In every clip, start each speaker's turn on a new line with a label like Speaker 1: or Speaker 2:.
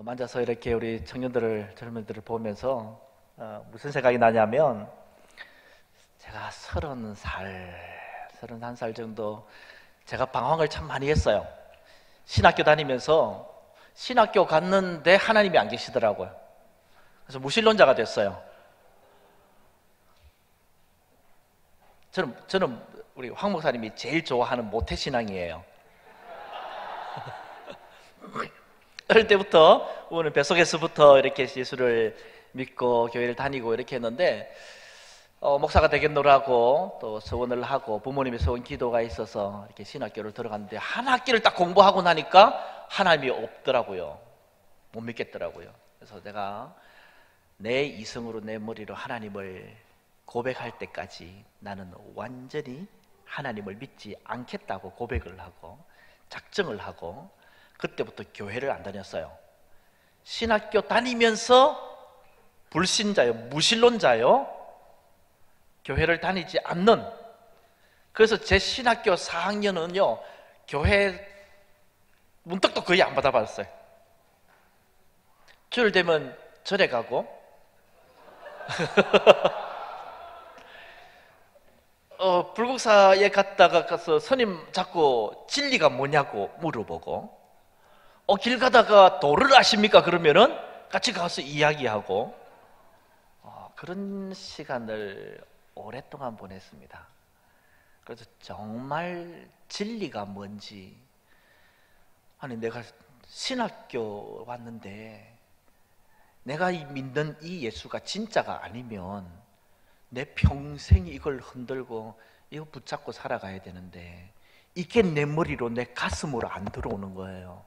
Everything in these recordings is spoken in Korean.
Speaker 1: 앉아서 이렇게 우리 청년들을, 젊은이들을 보면서 무슨 생각이 나냐면, 제가 31살 정도 제가 방황을 참 많이 했어요. 신학교 다니면서 신학교 갔는데 하나님이 안 계시더라고요. 그래서 무신론자가 됐어요. 저는 우리 황 목사님이 제일 좋아하는 모태신앙이에요. 어릴 때부터 우리는 뱃속에서부터 이렇게 예수를 믿고 교회를 다니고 이렇게 했는데, 목사가 되겠노라고 또 서원을 하고 부모님의 서원 기도가 있어서 이렇게 신학교를 들어갔는데, 한 학기를 딱 공부하고 나니까 하나님이 없더라고요. 못 믿겠더라고요. 그래서 내가 내 이성으로, 내 머리로 하나님을 고백할 때까지 나는 완전히 하나님을 믿지 않겠다고 고백을 하고 작정을 하고, 그때부터 교회를 안 다녔어요. 신학교 다니면서 불신자요, 무신론자요, 교회를 다니지 않는. 그래서 제 신학교 4학년은요 교회 문턱도 거의 안 받아봤어요. 주일 되면 절에 가고 불국사에 가서 스님 자꾸 진리가 뭐냐고 물어보고, 길 가다가 도를 아십니까? 그러면은 같이 가서 이야기하고, 그런 시간을 오랫동안 보냈습니다. 그래서 정말 진리가 뭔지, 아니 내가 신학교 왔는데 내가 믿는 이 예수가 진짜가 아니면 내 평생 이걸 흔들고 이거 붙잡고 살아가야 되는데, 이게 내 머리로, 내 가슴으로 안 들어오는 거예요.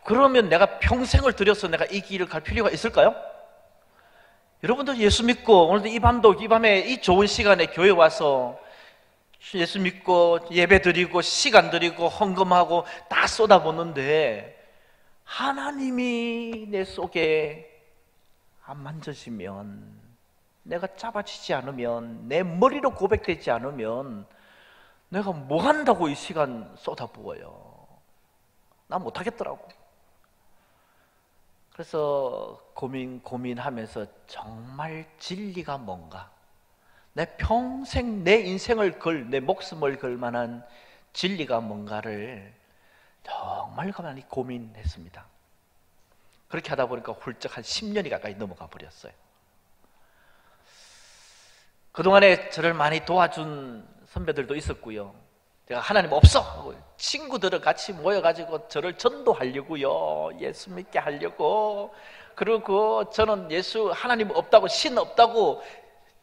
Speaker 1: 그러면 내가 평생을 들여서 내가 이 길을 갈 필요가 있을까요? 여러분들 예수 믿고 오늘도 이 밤에 이 좋은 시간에 교회 와서 예수 믿고 예배 드리고 시간 드리고 헌금하고 다 쏟아붓는데, 하나님이 내 속에 안 만져지면, 내가 잡아지지 않으면, 내 머리로 고백되지 않으면 내가 뭐 한다고 이 시간 쏟아부어요. 나 못하겠더라고. 그래서 고민하면서 정말 진리가 뭔가, 내 평생 내 인생을 내 목숨을 걸 만한 진리가 뭔가를 정말 가만히 고민했습니다. 그렇게 하다 보니까 훌쩍 한 10년이 가까이 넘어가 버렸어요. 그동안에 저를 많이 도와준 선배들도 있었고요. 제가 하나님 없어 하고 친구들을 같이 모여가지고 저를 전도하려고요, 예수 믿게 하려고. 그리고 저는 하나님 없다고, 신 없다고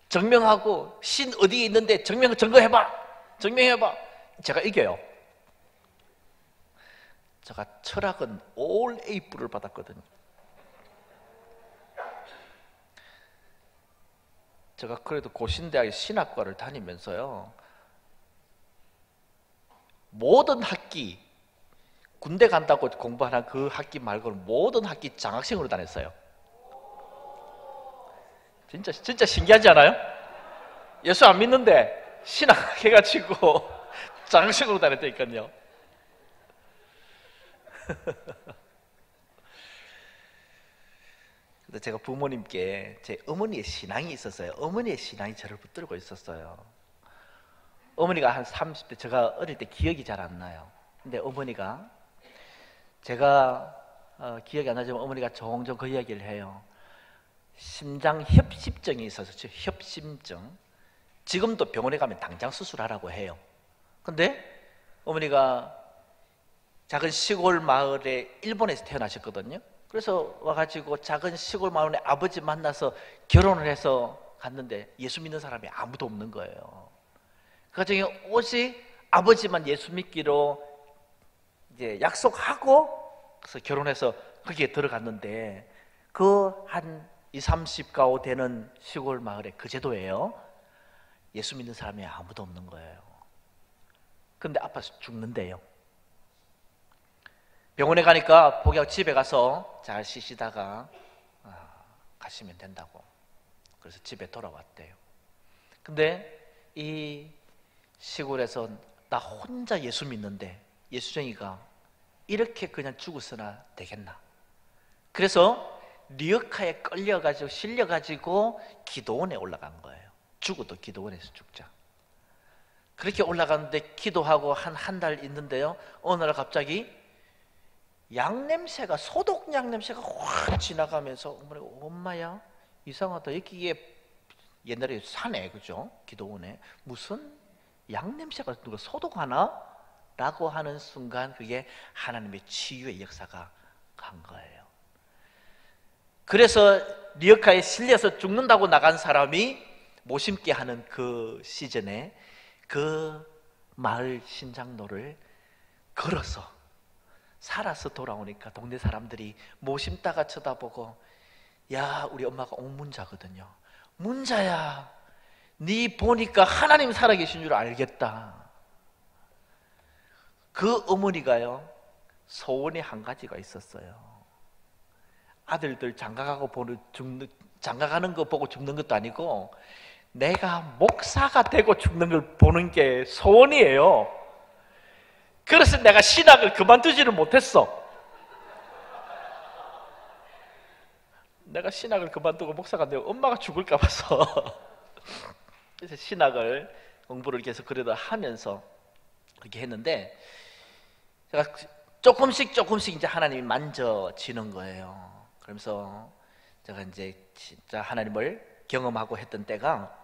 Speaker 1: 증명하고, 신 어디에 있는데 증거해봐. 제가 이겨요. 제가 철학은 올 A뿔을 받았거든요. 제가 그래도 고신대학의 신학과를 다니면서요, 모든 학기, 군대 간다고 공부하는 그 학기 말고는 모든 학기 장학생으로 다녔어요. 진짜 신기하지 않아요? 예수 안 믿는데 신학 해가지고 장학생으로 다녔다니까요. 근데 제가 부모님께 제 어머니의 신앙이 있었어요. 어머니의 신앙이 저를 붙들고 있었어요. 어머니가 한 30대, 제가 어릴 때 기억이 잘 안 나요. 근데 어머니가, 제가 기억이 안 나지만 어머니가 종종 그 이야기를 해요. 심장 협심증이 있어서, 협심증. 지금도 병원에 가면 당장 수술하라고 해요. 근데 어머니가 작은 시골 마을에 일본에서 태어나셨거든요. 그래서 와가지고 작은 시골 마을에 아버지 만나서 결혼을 해서 갔는데 예수 믿는 사람이 아무도 없는 거예요. 그 가정에 오직 아버지만 예수 믿기로 이제 약속하고, 그래서 결혼해서 거기에 들어갔는데, 그 한 20, 30가오 되는 시골 마을에 그 제도예요. 예수 믿는 사람이 아무도 없는 거예요. 근데 아파서 죽는데요. 병원에 가니까 복약 집에 가서 잘 쉬시다가 가시면 된다고. 그래서 집에 돌아왔대요. 근데 이 시골에서 나 혼자 예수 믿는데 예수쟁이가 이렇게 그냥 죽었으나 되겠나? 그래서 리어카에 끌려가지고 실려가지고 기도원에 올라간 거예요. 죽어도 기도원에서 죽자. 그렇게 올라갔는데 기도하고 한 달 있는데요, 어느 날 갑자기 양 냄새가, 소독 양 냄새가 확 지나가면서 엄마야 이상하다, 여기에 옛날에 산에, 그죠? 기도원에 무슨 양 냄새가 누가 소독하나? 라고 하는 순간 그게 하나님의 치유의 역사가 간 거예요. 그래서 리어카에 실려서 죽는다고 나간 사람이 모심게 하는 그 시즌에 그 마을 신장로를 걸어서 살아서 돌아오니까 동네 사람들이 모심다가 쳐다보고, 야, 우리 엄마가 옥문자거든요. 문자야, 네 보니까 하나님 살아계신 줄 알겠다. 그 어머니가요, 소원이 한 가지가 있었어요. 아들들 장가가고 장가가는 거 보고 죽는 것도 아니고 내가 목사가 되고 죽는 걸 보는 게 소원이에요. 그래서 내가 신학을 그만두지를 못했어. 내가 신학을 그만두고 목사가 되고 엄마가 죽을까 봐서 그래서 신학을 공부를 계속 그래도 하면서 그렇게 했는데, 제가 조금씩 이제 하나님이 만져지는 거예요. 그러면서 제가 이제 진짜 하나님을 경험하고 했던 때가,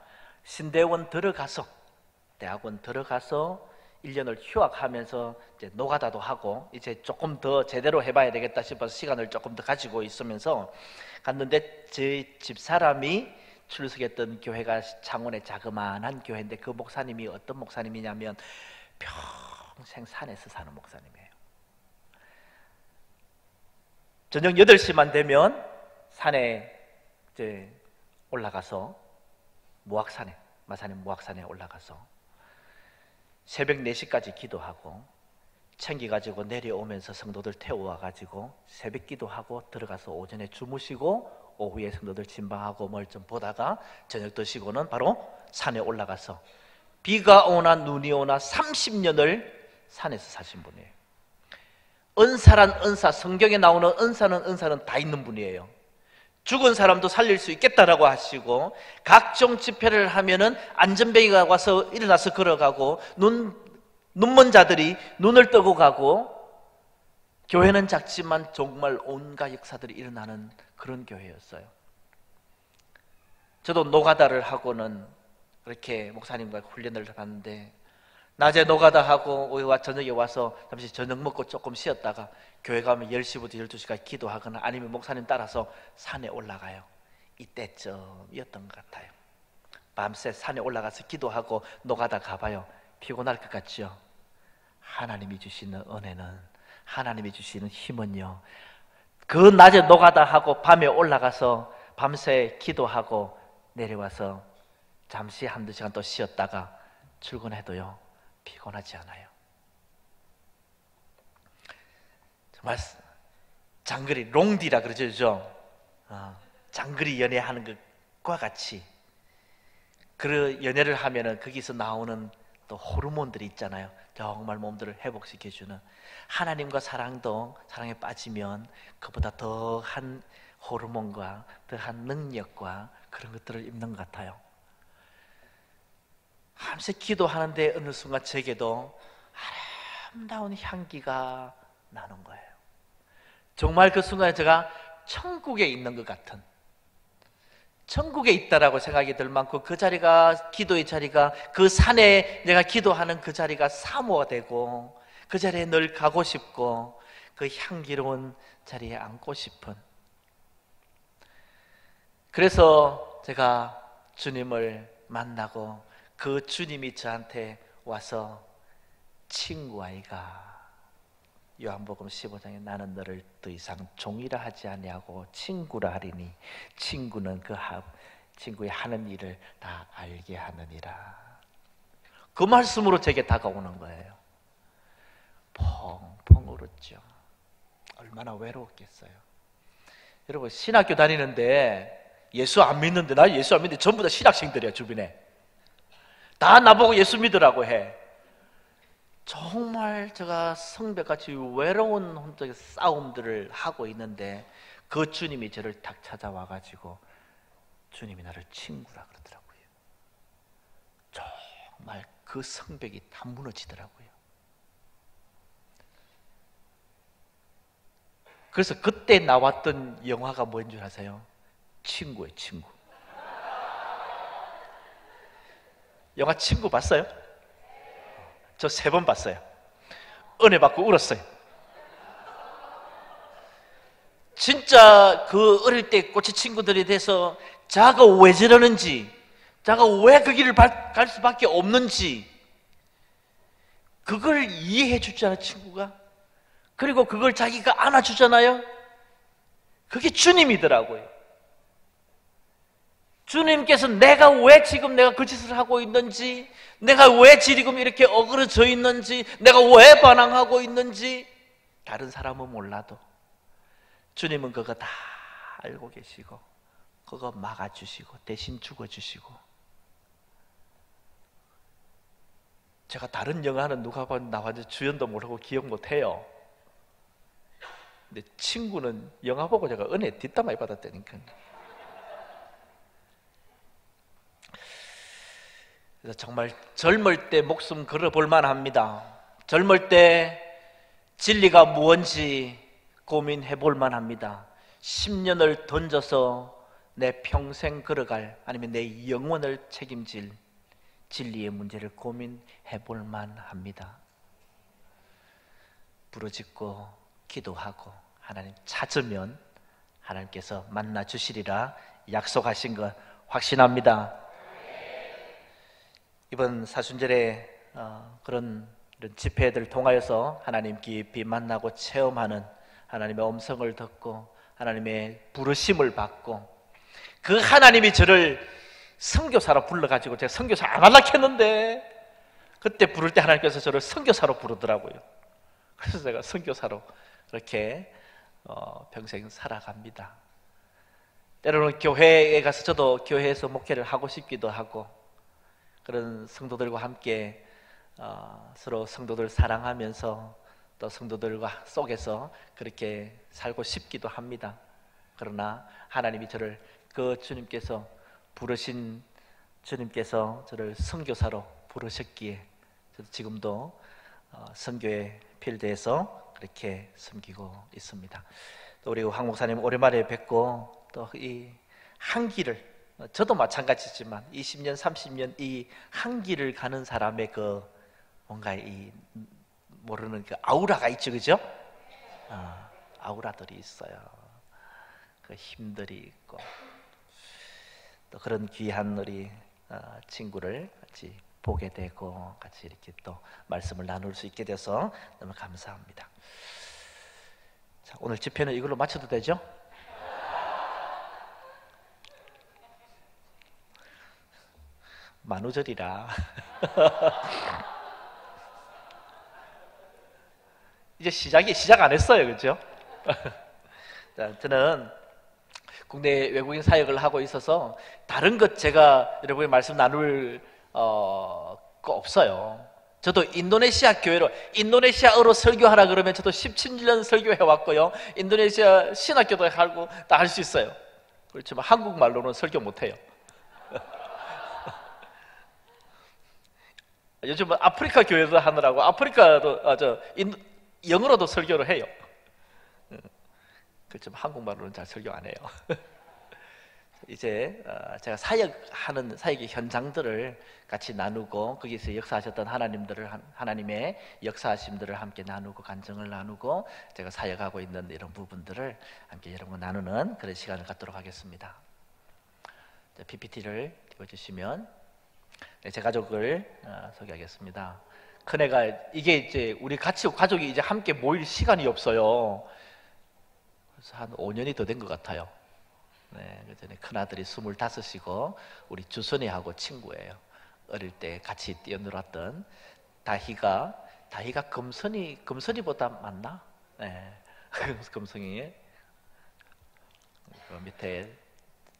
Speaker 1: 신대원 들어가서, 대학원 들어가서 1년을 휴학하면서 이제 노가다도 하고 이제 조금 더 제대로 해봐야 되겠다 싶어서 시간을 조금 더 가지고 있으면서 갔는데, 저희 집사람이 출석했던 교회가 창원의 자그마한 교회인데, 그 목사님이 어떤 목사님이냐면 평생 산에서 사는 목사님이에요. 저녁 8시만 되면 산에 이제 올라가서 모악산에, 마산의 모악산에 올라가서 새벽 4시까지 기도하고 챙겨가지고 내려오면서 성도들 태워와가지고 새벽 기도하고 들어가서 오전에 주무시고 오후에 성도들 침방하고 뭘 좀 보다가 저녁 드시고는 바로 산에 올라가서 비가 오나 눈이 오나 30년을 산에서 사신 분이에요. 은사란 은사, 성경에 나오는 은사는 다 있는 분이에요. 죽은 사람도 살릴 수 있겠다라고 하시고, 각종 집회를 하면은 안전뱅이가 와서 일어나서 걸어가고, 눈먼 자들이 눈을 뜨고 가고, 교회는 작지만 정말 온갖 역사들이 일어나는 그런 교회였어요. 저도 노가다를 하고는 그렇게 목사님과 훈련을 받는데, 낮에 노가다 하고 저녁에 와서 잠시 저녁 먹고 조금 쉬었다가 교회 가면 10시부터 12시까지 기도하거나 아니면 목사님 따라서 산에 올라가요. 이때쯤이었던 것 같아요. 밤새 산에 올라가서 기도하고 노가다 가봐요. 피곤할 것 같죠? 하나님이 주시는 은혜는, 하나님이 주시는 힘은요, 그 낮에 노가다 하고 밤에 올라가서 밤새 기도하고 내려와서 잠시 한두 시간 또 쉬었다가 출근해도요 피곤하지 않아요. 정말 장거리 롱디라 그러죠. 장거리 연애하는 것과 같이 그 연애를 하면은 거기서 나오는 또 호르몬들이 있잖아요. 정말 몸들을 회복시켜주는, 하나님과 사랑에 빠지면 그보다 더한 호르몬과 더한 능력과 그런 것들을 입는 것 같아요. 밤새 기도하는데 어느 순간 제게도 아름다운 향기가 나는 거예요. 정말 그 순간에 제가 천국에 있는 것 같은, 천국에 있다라고 생각이 들 만큼 그 자리가, 기도의 자리가, 그 산에 내가 기도하는 그 자리가 사모가 되고, 그 자리에 늘 가고 싶고, 그 향기로운 자리에 앉고 싶은, 그래서 제가 주님을 만나고 그 주님이 저한테 와서 친구 아이가, 요한복음 15장에 나는 너를 더 이상 종이라 하지 아니하고 친구라 하리니 친구는 친구의 하는 일을 다 알게 하느니라. 그 말씀으로 제게 다가오는 거예요. 펑펑 울었죠. 얼마나 외로웠겠어요. 여러분, 신학교 다니는데 예수 안 믿는데, 나 예수 안 믿는데 전부 다 신학생들이야. 주변에 다 나보고 예수 믿으라고 해. 정말 제가 성벽같이 외로운 혼자의 싸움들을 하고 있는데 그 주님이 저를 탁 찾아와 가지고 주님이 나를 친구라 그러더라고요. 정말 그 성벽이 다 무너지더라고요. 그래서 그때 나왔던 영화가 뭐인 줄 아세요? 친구예요, 친구. 영화 친구 봤어요? 저 3번 봤어요. 은혜 받고 울었어요. 진짜 그 어릴 때 꼬치 친구들에 대해서 자가 왜 저러는지, 자가 왜 그 길을 갈 수밖에 없는지 그걸 이해해 주잖아요, 친구가. 그리고 그걸 자기가 안아주잖아요. 그게 주님이더라고요. 주님께서 내가 왜 지금 내가 그 짓을 하고 있는지, 내가 왜 지금 이렇게 어그러져 있는지, 내가 왜 반항하고 있는지 다른 사람은 몰라도 주님은 그거 다 알고 계시고 그거 막아주시고 대신 죽어주시고. 제가 다른 영화는 누가 나왔는지 주연도 모르고 기억 못해요. 근데 친구는 영화 보고 제가 은혜 뒷담화에 받았다니까요. 그래서 정말 젊을 때 목숨 걸어볼 만합니다. 젊을 때 진리가 무언지 고민해 볼 만합니다. 10년을 던져서 내 평생 걸어갈, 아니면 내 영혼을 책임질 진리의 문제를 고민해 볼 만합니다. 부르짖고 기도하고 하나님 찾으면 하나님께서 만나 주시리라 약속하신 것 확신합니다. 이번 사순절에 그런 집회들 통하여서 하나님 깊이 만나고 체험하는, 하나님의 음성을 듣고 하나님의 부르심을 받고, 그 하나님이 저를 선교사로 불러가지고, 제가 선교사 안 하려고 했는데 그때 부를 때 하나님께서 저를 선교사로 부르더라고요. 그래서 제가 선교사로 그렇게 평생 살아갑니다. 때로는 교회에 가서 저도 교회에서 목회를 하고 싶기도 하고, 그런 성도들과 함께 서로 성도들 사랑하면서 또 성도들과 속에서 그렇게 살고 싶기도 합니다. 그러나 하나님이 저를, 그 주님께서 부르신 주님께서 저를 선교사로 부르셨기에 저도 지금도 선교의 필드에서 그렇게 섬기고 있습니다. 또 우리 황 목사님 오랜만에 뵙고, 또 이 한 길을, 저도 마찬가지지만 20년 30년 이 한 길을 가는 사람의 그 뭔가 이 모르는 그 아우라가 있죠, 그죠? 아우라들이 있어요. 그 힘들이 있고, 또 그런 귀한 우리 친구를 같이 보게 되고 같이 이렇게 또 말씀을 나눌 수 있게 돼서 너무 감사합니다. 자, 오늘 집회는 이걸로 마쳐도 되죠? 만우절이라 이제 시작 안 했어요, 그렇죠? 자, 저는 국내 외국인 사역을 하고 있어서 다른 것 제가 여러분의 말씀 나눌 거 없어요. 저도 인도네시아 교회로, 인도네시아어로 설교하라 그러면 저도 17년 설교해 왔고요. 인도네시아 신학교도 하고 다 할 수 있어요. 그렇지만 한국말로는 설교 못 해요. 요즘은 아프리카 교회도 하느라고 아프리카도 영어로도 설교를 해요. 그렇지만 한국말로는 잘 설교 안 해요. 이제 제가 사역의 현장들을 같이 나누고, 거기서 역사하셨던 하나님의 역사하심들을 함께 나누고, 간증을 나누고, 제가 사역하고 있는 이런 부분들을 함께 여러분과 나누는 그런 시간을 갖도록 하겠습니다. PPT를 띄워주시면 제 가족을 소개하겠습니다. 큰애가, 이게 이제 우리 가족이 이제 함께 모일 시간이 없어요. 그래서 한 5년이 더 된 것 같아요. 네, 그전에 큰아들이 25이고 우리 주선이하고 친구예요. 어릴 때 같이 뛰어놀았던 다희가 금선이보다 맞나? 네, 금선이. 그 밑에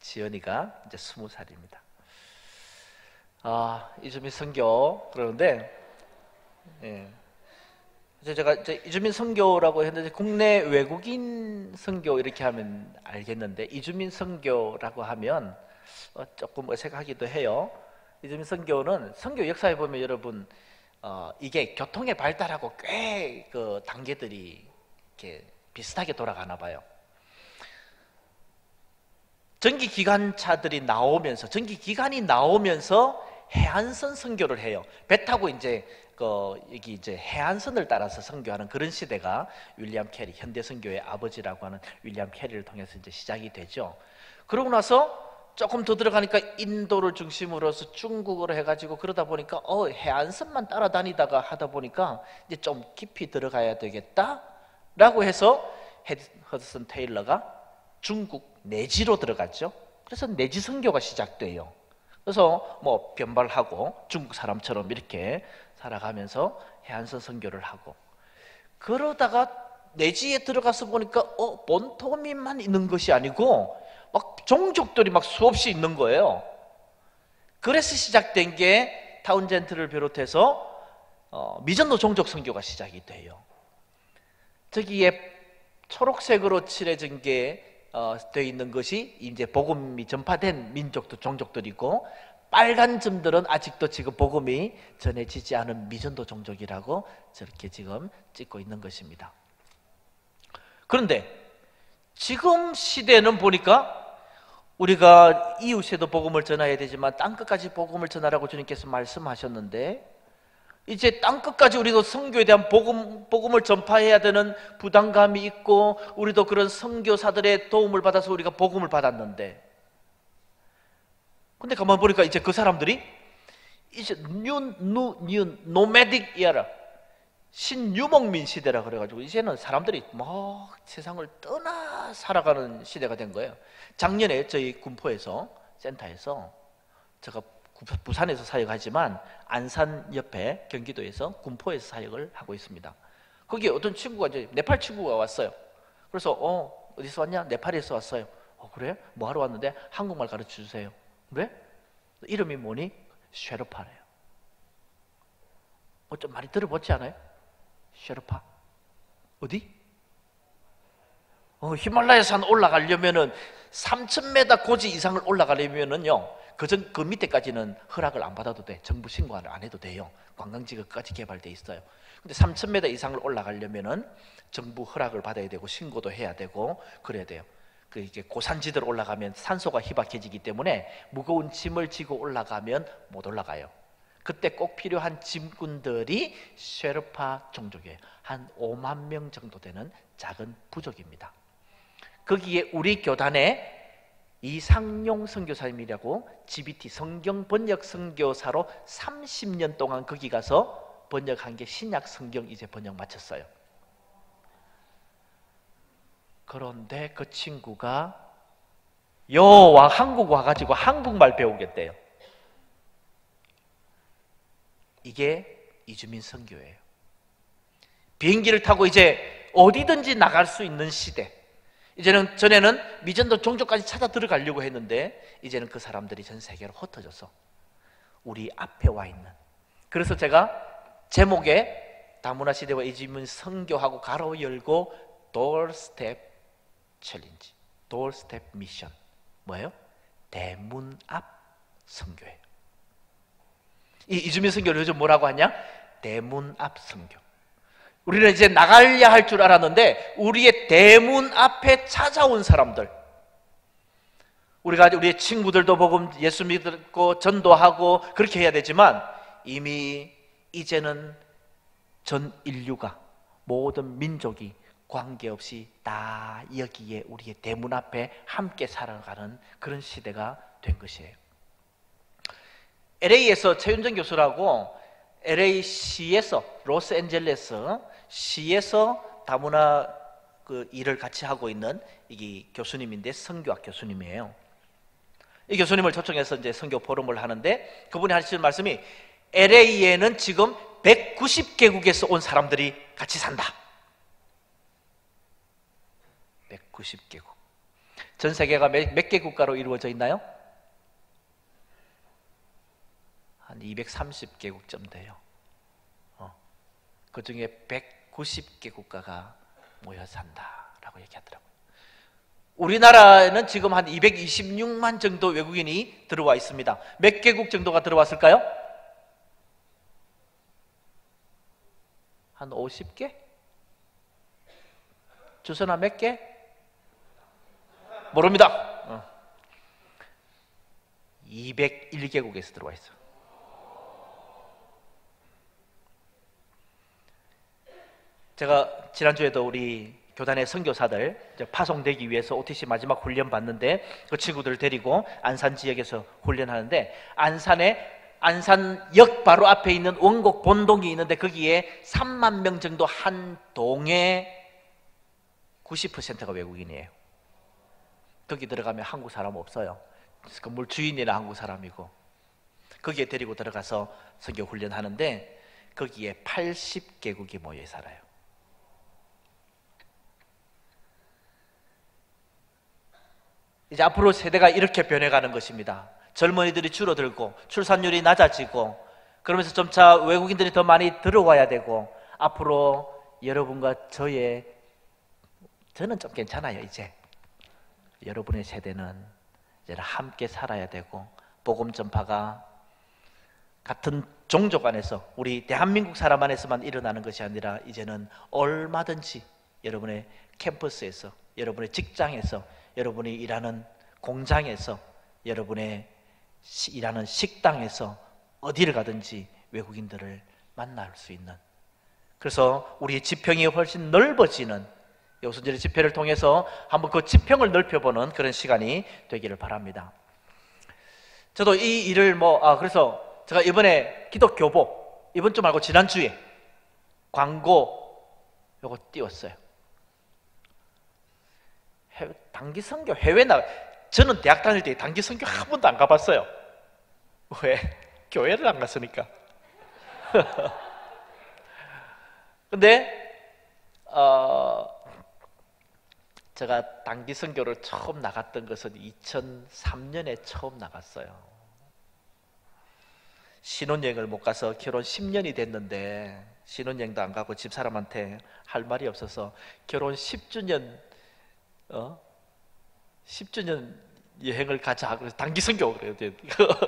Speaker 1: 지연이가 이제 20살입니다. 이즘이 선교 그러는데, 예, 그래서 제가 이제 이주민 선교라고 했는데 국내 외국인 선교 이렇게 하면 알겠는데 이주민 선교라고 하면 조금 어색하기도 해요. 이주민 선교는 선교 역사에 보면 여러분 이게 교통의 발달하고 꽤 그 단계들이 이렇게 비슷하게 돌아가나 봐요. 전기기관이 나오면서 해안선 선교를 해요. 배 타고 이제 여기 이제 해안선을 따라서 선교하는 그런 시대가 윌리엄 캐리, 현대 선교의 아버지라고 하는 윌리엄 캐리를 통해서 이제 시작이 되죠. 그러고 나서 조금 더 들어가니까 인도를 중심으로서 중국으로 해가지고 그러다 보니까 해안선만 따라다니다가 하다 보니까 이제 좀 깊이 들어가야 되겠다라고 해서 허드슨 테일러가 중국 내지로 들어갔죠. 그래서 내지 선교가 시작돼요. 그래서 뭐 변발하고 중국 사람처럼 이렇게 살아가면서 해안선 선교를 하고 그러다가 내지에 들어가서 보니까 본토민만 있는 것이 아니고 막 종족들이 막 수없이 있는 거예요. 그래서 시작된 게 타운젠트를 비롯해서 미전도 종족 선교가 시작이 돼요. 저기에 초록색으로 칠해진 게 되어 있는 것이 이제 복음이 전파된 민족도 종족들이고 빨간 점들은 아직도 지금 복음이 전해지지 않은 미전도 종족이라고 저렇게 지금 찍고 있는 것입니다. 그런데 지금 시대는 보니까 우리가 이웃에도 복음을 전해야 되지만 땅끝까지 복음을 전하라고 주님께서 말씀하셨는데 이제 땅끝까지 우리도 선교에 대한 복음을 전파해야 되는 부담감이 있고 우리도 그런 선교사들의 도움을 받아서 우리가 복음을 받았는데 근데 가만 보니까 이제 그 사람들이 이제 노매딕 이어라 신유목민 시대라 그래가지고 이제는 사람들이 막 세상을 떠나 살아가는 시대가 된 거예요. 작년에 저희 군포에서 센터에서 제가 부산에서 사역하지만 안산 옆에 경기도에서 군포에서 사역을 하고 있습니다. 거기에 어떤 친구가 이제 네팔 친구가 왔어요. 그래서 어디서 왔냐? 네팔에서 왔어요. 그래? 뭐 하러 왔는데? 한국말 가르쳐 주세요. 그래? 이름이 뭐니? 쉐르파래요. 좀 많이 들어보지 않아요? 쉐르파 어디? 히말라야 산 올라가려면은 3,000m 고지 이상을 올라가려면은요 그 밑에까지는 허락을 안 받아도 돼. 정부 신고를 안 해도 돼요. 관광지가 끝까지 개발돼 있어요. 근데 3,000m 이상을 올라가려면은 정부 허락을 받아야 되고 신고도 해야 되고 그래야 돼요. 이게 고산지대로 올라가면 산소가 희박해지기 때문에 무거운 짐을 지고 올라가면 못 올라가요. 그때 꼭 필요한 짐꾼들이 쉐르파 종족이에요. 한 5만 명 정도 되는 작은 부족입니다. 거기에 우리 교단에 이상용 선교사님이라고 GBT 성경 번역 선교사로 30년 동안 거기 가서 번역한 게 신약 성경 이제 번역 마쳤어요. 그런데 그 친구가 한국 와가지고 한국말 배우겠대요. 이게 이주민 선교예요. 비행기를 타고 이제 어디든지 나갈 수 있는 시대. 전에는 미전도 종족까지 찾아 들어가려고 했는데 이제는 그 사람들이 전 세계로 흩어져서 우리 앞에 와 있는. 그래서 제가 제목에 다문화 시대와 이주민 선교하고 가로 열고 도어스텝 챌린지, 도어스텝 미션. 뭐예요? 대문 앞 선교예요. 이 이주민 선교를 요즘 뭐라고 하냐? 대문 앞 선교. 우리는 이제 나가야 할 줄 알았는데 우리의 대문 앞에 찾아온 사람들, 우리의 친구들도 복음 예수 믿고 전도하고 그렇게 해야 되지만 이미 이제는 전 인류가 모든 민족이 관계없이 다 여기에 우리의 대문 앞에 함께 살아가는 그런 시대가 된 것이에요. LA에서 최윤정 교수라고 LA시에서 로스앤젤레스 시에서 다문화 일을 같이 하고 있는 이 교수님인데 선교학 교수님이에요. 이 교수님을 초청해서 이제 선교 포럼을 하는데 그분이 하시는 말씀이 LA에는 지금 190개국에서 온 사람들이 같이 산다. 190개국. 전 세계가 몇 개 국가로 이루어져 있나요? 한 230개국쯤 돼요. 그 중에 90개 국가가 모여 산다라고 얘기하더라고요. 우리나라에는 지금 한 226만 정도 외국인이 들어와 있습니다. 몇 개국 정도가 들어왔을까요? 한 50개? 주소나 몇 개? 모릅니다. 201개국에서 들어와 있어. 제가 지난주에도 우리 교단의 선교사들 파송되기 위해서 OTC 마지막 훈련 받는데 그 친구들을 데리고 안산 지역에서 훈련하는데 안산역 바로 앞에 있는 원곡 본동이 있는데 거기에 3만 명 정도 한 동에 90%가 외국인이에요. 거기 들어가면 한국 사람 없어요. 건물 주인이나 한국 사람이고, 거기에 데리고 들어가서 선교 훈련하는데 거기에 80개국이 모여 살아요. 이제 앞으로 세대가 이렇게 변해가는 것입니다. 젊은이들이 줄어들고 출산율이 낮아지고 그러면서 점차 외국인들이 더 많이 들어와야 되고, 앞으로 여러분과 저는 좀 괜찮아요. 이제 여러분의 세대는 이제 함께 살아야 되고, 복음 전파가 같은 종족 안에서 우리 대한민국 사람 안에서만 일어나는 것이 아니라 이제는 얼마든지 여러분의 캠퍼스에서, 여러분의 직장에서, 여러분이 일하는 공장에서, 여러분의 일하는 식당에서 어디를 가든지 외국인들을 만날 수 있는, 그래서 우리의 지평이 훨씬 넓어지는 오순절의 집회를 통해서 한번 그 지평을 넓혀보는 그런 시간이 되기를 바랍니다. 저도 이 일을 그래서 제가 이번에 기독교보 이번 주 말고 지난주에 광고 요거 띄웠어요. 단기 선교 해외 저는 대학 다닐 때 단기 선교 한 번도 안 가봤어요. 왜? 교회를 안 갔으니까. 근데 제가 단기 선교를 처음 나갔던 것은 2003년에 처음 나갔어요. 신혼여행을 못 가서 결혼 10년이 됐는데 신혼여행도 안 가고 집사람한테 할 말이 없어서 결혼 10주년 10주년 여행을 가자. 그래서 단기 선교, 그래요.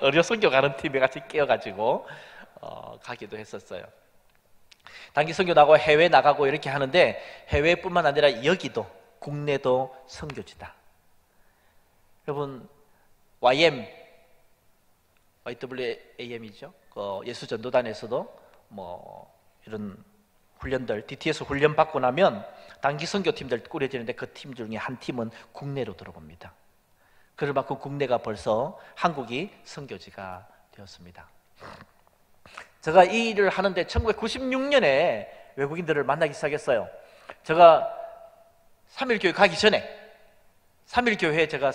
Speaker 1: 어려 선교 가는 팀에 같이 끼어가지고 가기도 했었어요. 단기 선교 나가고 해외 나가고 이렇게 하는데, 해외뿐만 아니라 여기도 국내도 선교지다. 여러분 YWAM이죠. 예수전도단에서도 이런 훈련들, DTS 훈련 받고 나면 단기 선교팀들 꾸려지는데 그 팀 중에 한 팀은 국내로 들어옵니다. 그럴 만큼 국내가 벌써 한국이 선교지가 되었습니다. 제가 이 일을 하는데 1996년에 외국인들을 만나기 시작했어요. 제가 3.1교회 가기 전에 3.1교회에 제가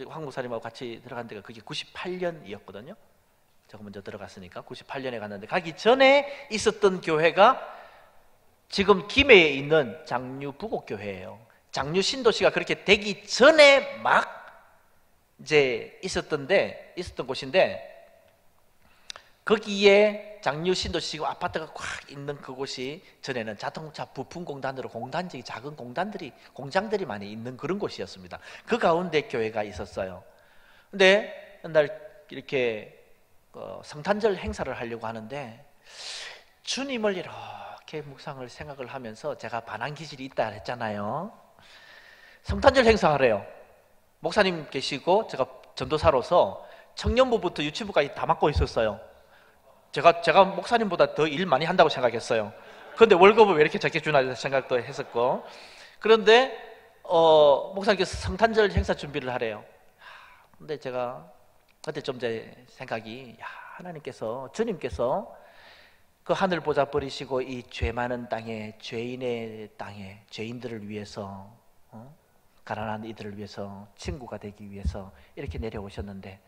Speaker 1: 한국사님하고 같이 들어간 데가 그게 98년이었거든요. 제가 먼저 들어갔으니까 98년에 갔는데, 가기 전에 있었던 교회가 지금 김해에 있는 장류 부곡교회예요. 장류 신도시가 그렇게 되기 전에 막 이제 있었던 곳인데, 거기에 장류 신도시 지금 아파트가 꽉 있는 그곳이 전에는 자동차 부품 공단으로 작은 공장들이 많이 있는 그런 곳이었습니다. 그 가운데 교회가 있었어요. 근데 옛날 이렇게 성탄절 행사를 하려고 하는데 주님을 이렇게 묵상을 생각을 하면서, 제가 반항 기질이 있다 했잖아요. 성탄절 행사하래요. 목사님 계시고 제가 전도사로서 청년부부터 유치부까지 다 맡고 있었어요. 제가 목사님보다 더 일 많이 한다고 생각했어요. 그런데 월급을 왜 이렇게 작게 주나 생각도 했었고, 그런데 목사님께서 성탄절 행사 준비를 하래요. 근데 제가 그때 좀 제 생각이, 하나님께서, 주님께서 그 하늘 보좌 버리시고 이 죄 많은 땅에, 죄인의 땅에, 죄인들을 위해서, 가난한 이들을 위해서, 친구가 되기 위해서 이렇게 내려오셨는데,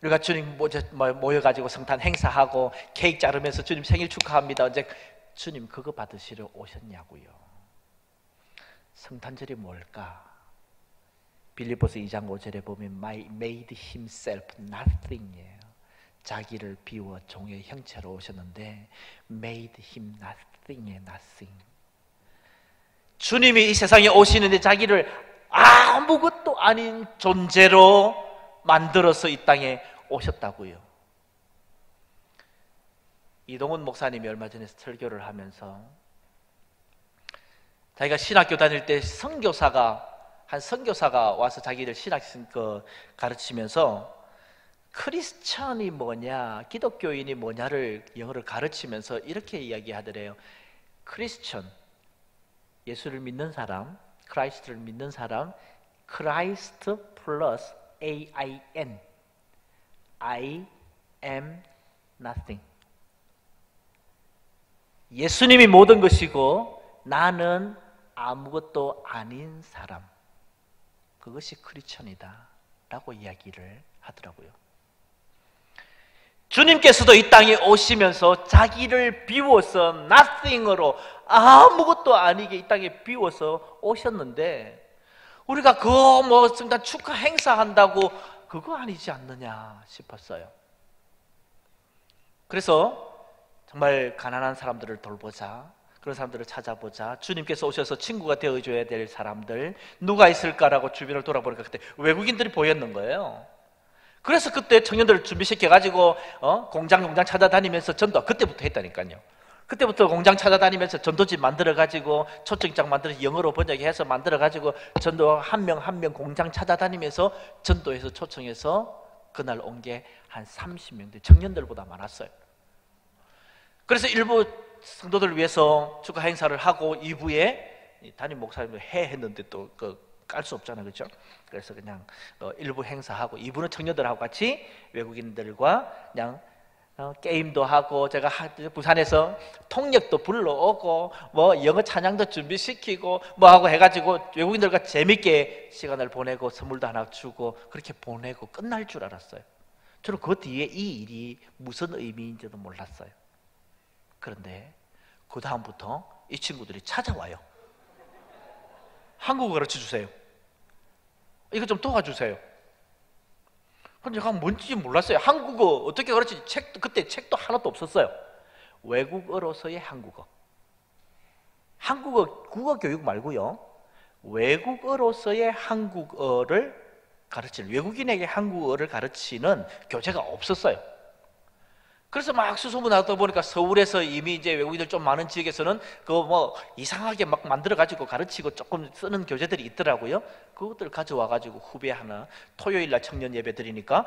Speaker 1: 우리가 주님 모여가지고 성탄 행사하고 케이크 자르면서 주님 생일 축하합니다. 언제 주님 그거 받으시러 오셨냐고요. 성탄절이 뭘까? 빌립보서 2장 5절에 보면 made himself nothing이에요. 자기를 비워 종의 형체로 오셨는데 made him nothing의 nothing. 주님이 이 세상에 오시는데 자기를 아무것도 아닌 존재로 만들어서 이 땅에 오셨다고요. 이동훈 목사님이 얼마 전에 설교를 하면서 자기가 신학교 다닐 때 한 선교사가 와서 자기를 신학 가르치면서 크리스천이 뭐냐, 기독교인이 뭐냐를 영어를 가르치면서 이렇게 이야기하더래요. 크리스천, 예수를 믿는 사람, 크라이스트를 믿는 사람, 크라이스트 플러스 AIN, I am nothing. 예수님이 모든 것이고 나는 아무것도 아닌 사람, 그것이 크리스천이다 라고 이야기를 하더라고요. 주님께서도 이 땅에 오시면서 자기를 비워서 nothing으로 아무것도 아니게 이 땅에 비워서 오셨는데 우리가 그거 뭐 성탄 축하 행사한다고 그거 아니지 않느냐 싶었어요. 그래서 정말 가난한 사람들을 돌보자, 그런 사람들을 찾아보자, 주님께서 오셔서 친구가 되어줘야 될 사람들 누가 있을까라고 주변을 돌아보니까 그때 외국인들이 보였는 거예요. 그래서 그때 청년들을 준비시켜가지고 공장 찾아다니면서 전도, 그때부터 했다니까요. 그때부터 공장 찾아다니면서 전도집 만들어가지고 초청장 만들어서 영어로 번역해서 만들어가지고 전도 한 명 한 명 공장 찾아다니면서 전도해서 초청해서 그날 온 게 한 30명대, 청년들보다 많았어요. 그래서 일부 성도들을 위해서 축하 행사를 하고 2부에 담임 목사님도 했는데 또 깔 수 없잖아요, 그렇죠? 그래서 그냥 일부 행사하고 2부는 청년들하고 같이 외국인들과 그냥 게임도 하고, 제가 부산에서 통역도 불러오고 뭐 영어 찬양도 준비시키고 뭐 하고 해가지고 외국인들과 재밌게 시간을 보내고 선물도 하나 주고 그렇게 보내고 끝날 줄 알았어요. 저는 그 뒤에 이 일이 무슨 의미인지도 몰랐어요. 그런데 그 다음부터 이 친구들이 찾아와요. 한국어 가르쳐 주세요. 이거 좀 도와주세요. 근데 제가 뭔지 몰랐어요. 한국어 어떻게 가르치지? 그때 책도 하나도 없었어요. 외국어로서의 한국어. 한국어 국어 교육 말고요, 외국어로서의 한국어를 가르치는, 외국인에게 한국어를 가르치는 교재가 없었어요. 그래서 막 수소문하다 보니까 서울에서 이미 이제 외국인들 좀 많은 지역에서는 그거 뭐 이상하게 막 만들어가지고 가르치고 조금 쓰는 교재들이 있더라고요. 그것들 가져와가지고 후배 하나, 토요일날 청년 예배 드리니까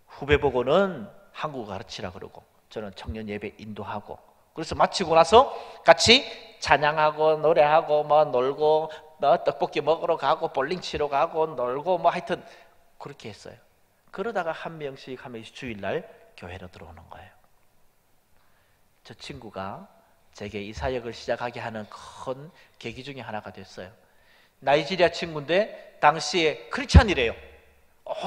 Speaker 1: 후배 보고는 한국어 가르치라 그러고 저는 청년 예배 인도하고, 그래서 마치고 나서 같이 찬양하고 노래하고 뭐 놀고 뭐 떡볶이 먹으러 가고 볼링 치러 가고 놀고 뭐 하여튼 그렇게 했어요. 그러다가 한 명씩 주일날 교회로 들어오는 거예요. 저 친구가 제게 이 사역을 시작하게 하는 큰 계기 중에 하나가 됐어요. 나이지리아 친구인데 당시에 크리스찬이래요.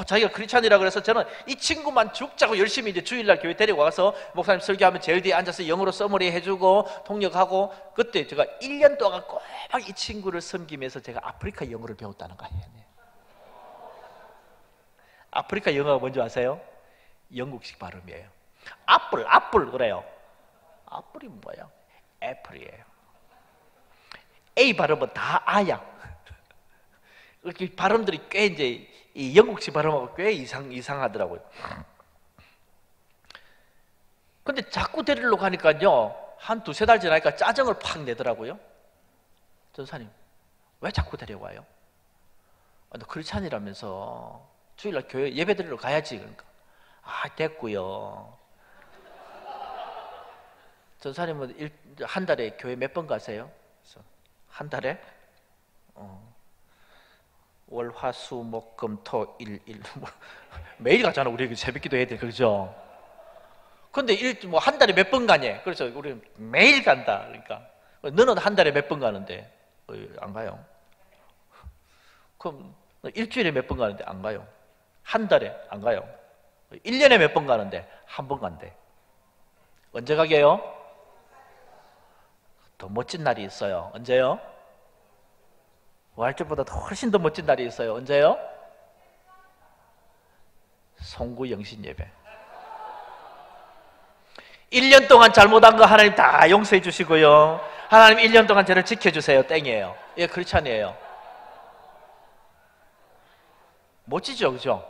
Speaker 1: 자기가 크리스찬이라 그래서 저는 이 친구만 죽자고 열심히 이제 주일날 교회 데리고 와서 목사님 설교하면 제일 뒤에 앉아서 영어로 서머리 해주고 통역하고, 그때 제가 1년 동안 꼬박 이 친구를 섬기면서 제가 아프리카 영어를 배웠다는 거예요. 아프리카 영어가 뭔지 아세요? 영국식 발음이에요. 애플 그래요. 애플이 뭐야? 애플이에요. A 발음은 다 아야. 이렇게 발음들이 꽤 이제 이 영국식 발음하고 꽤 이상하더라고요. 근데 자꾸 데리러 가니까요, 한 두세 달 지나니까 짜증을 팍 내더라고요. 전사님, 왜 자꾸 데려와요? 너 크리스찬이라면서 주일날 교회 예배 드리러 가야지. 그러니까 됐고요. 전사님은 한 달에 교회 몇 번 가세요? 그래서 한 달에 월, 화, 수, 목, 금, 토, 일 매일 가잖아. 우리 새벽기도 해야 돼, 그죠? 근데 한 달에 몇 번 가냐? 그래서 우리 매일 간다. 그러니까 너는 한 달에 몇 번 가는데 안 가요? 그럼 일주일에 몇 번 가는데 안 가요? 한 달에 안 가요? 1년에 몇 번 가는데 한 번 간대. 언제 가게요? 더 멋진 날이 있어요. 언제요? 월주보다 훨씬 더 멋진 날이 있어요. 언제요? 송구 영신 예배. 1년 동안 잘못한 거 하나님 다 용서해 주시고요. 하나님 1년 동안 저를 지켜주세요. 땡이에요. 예, 그렇지 않아요. 멋지죠, 그죠?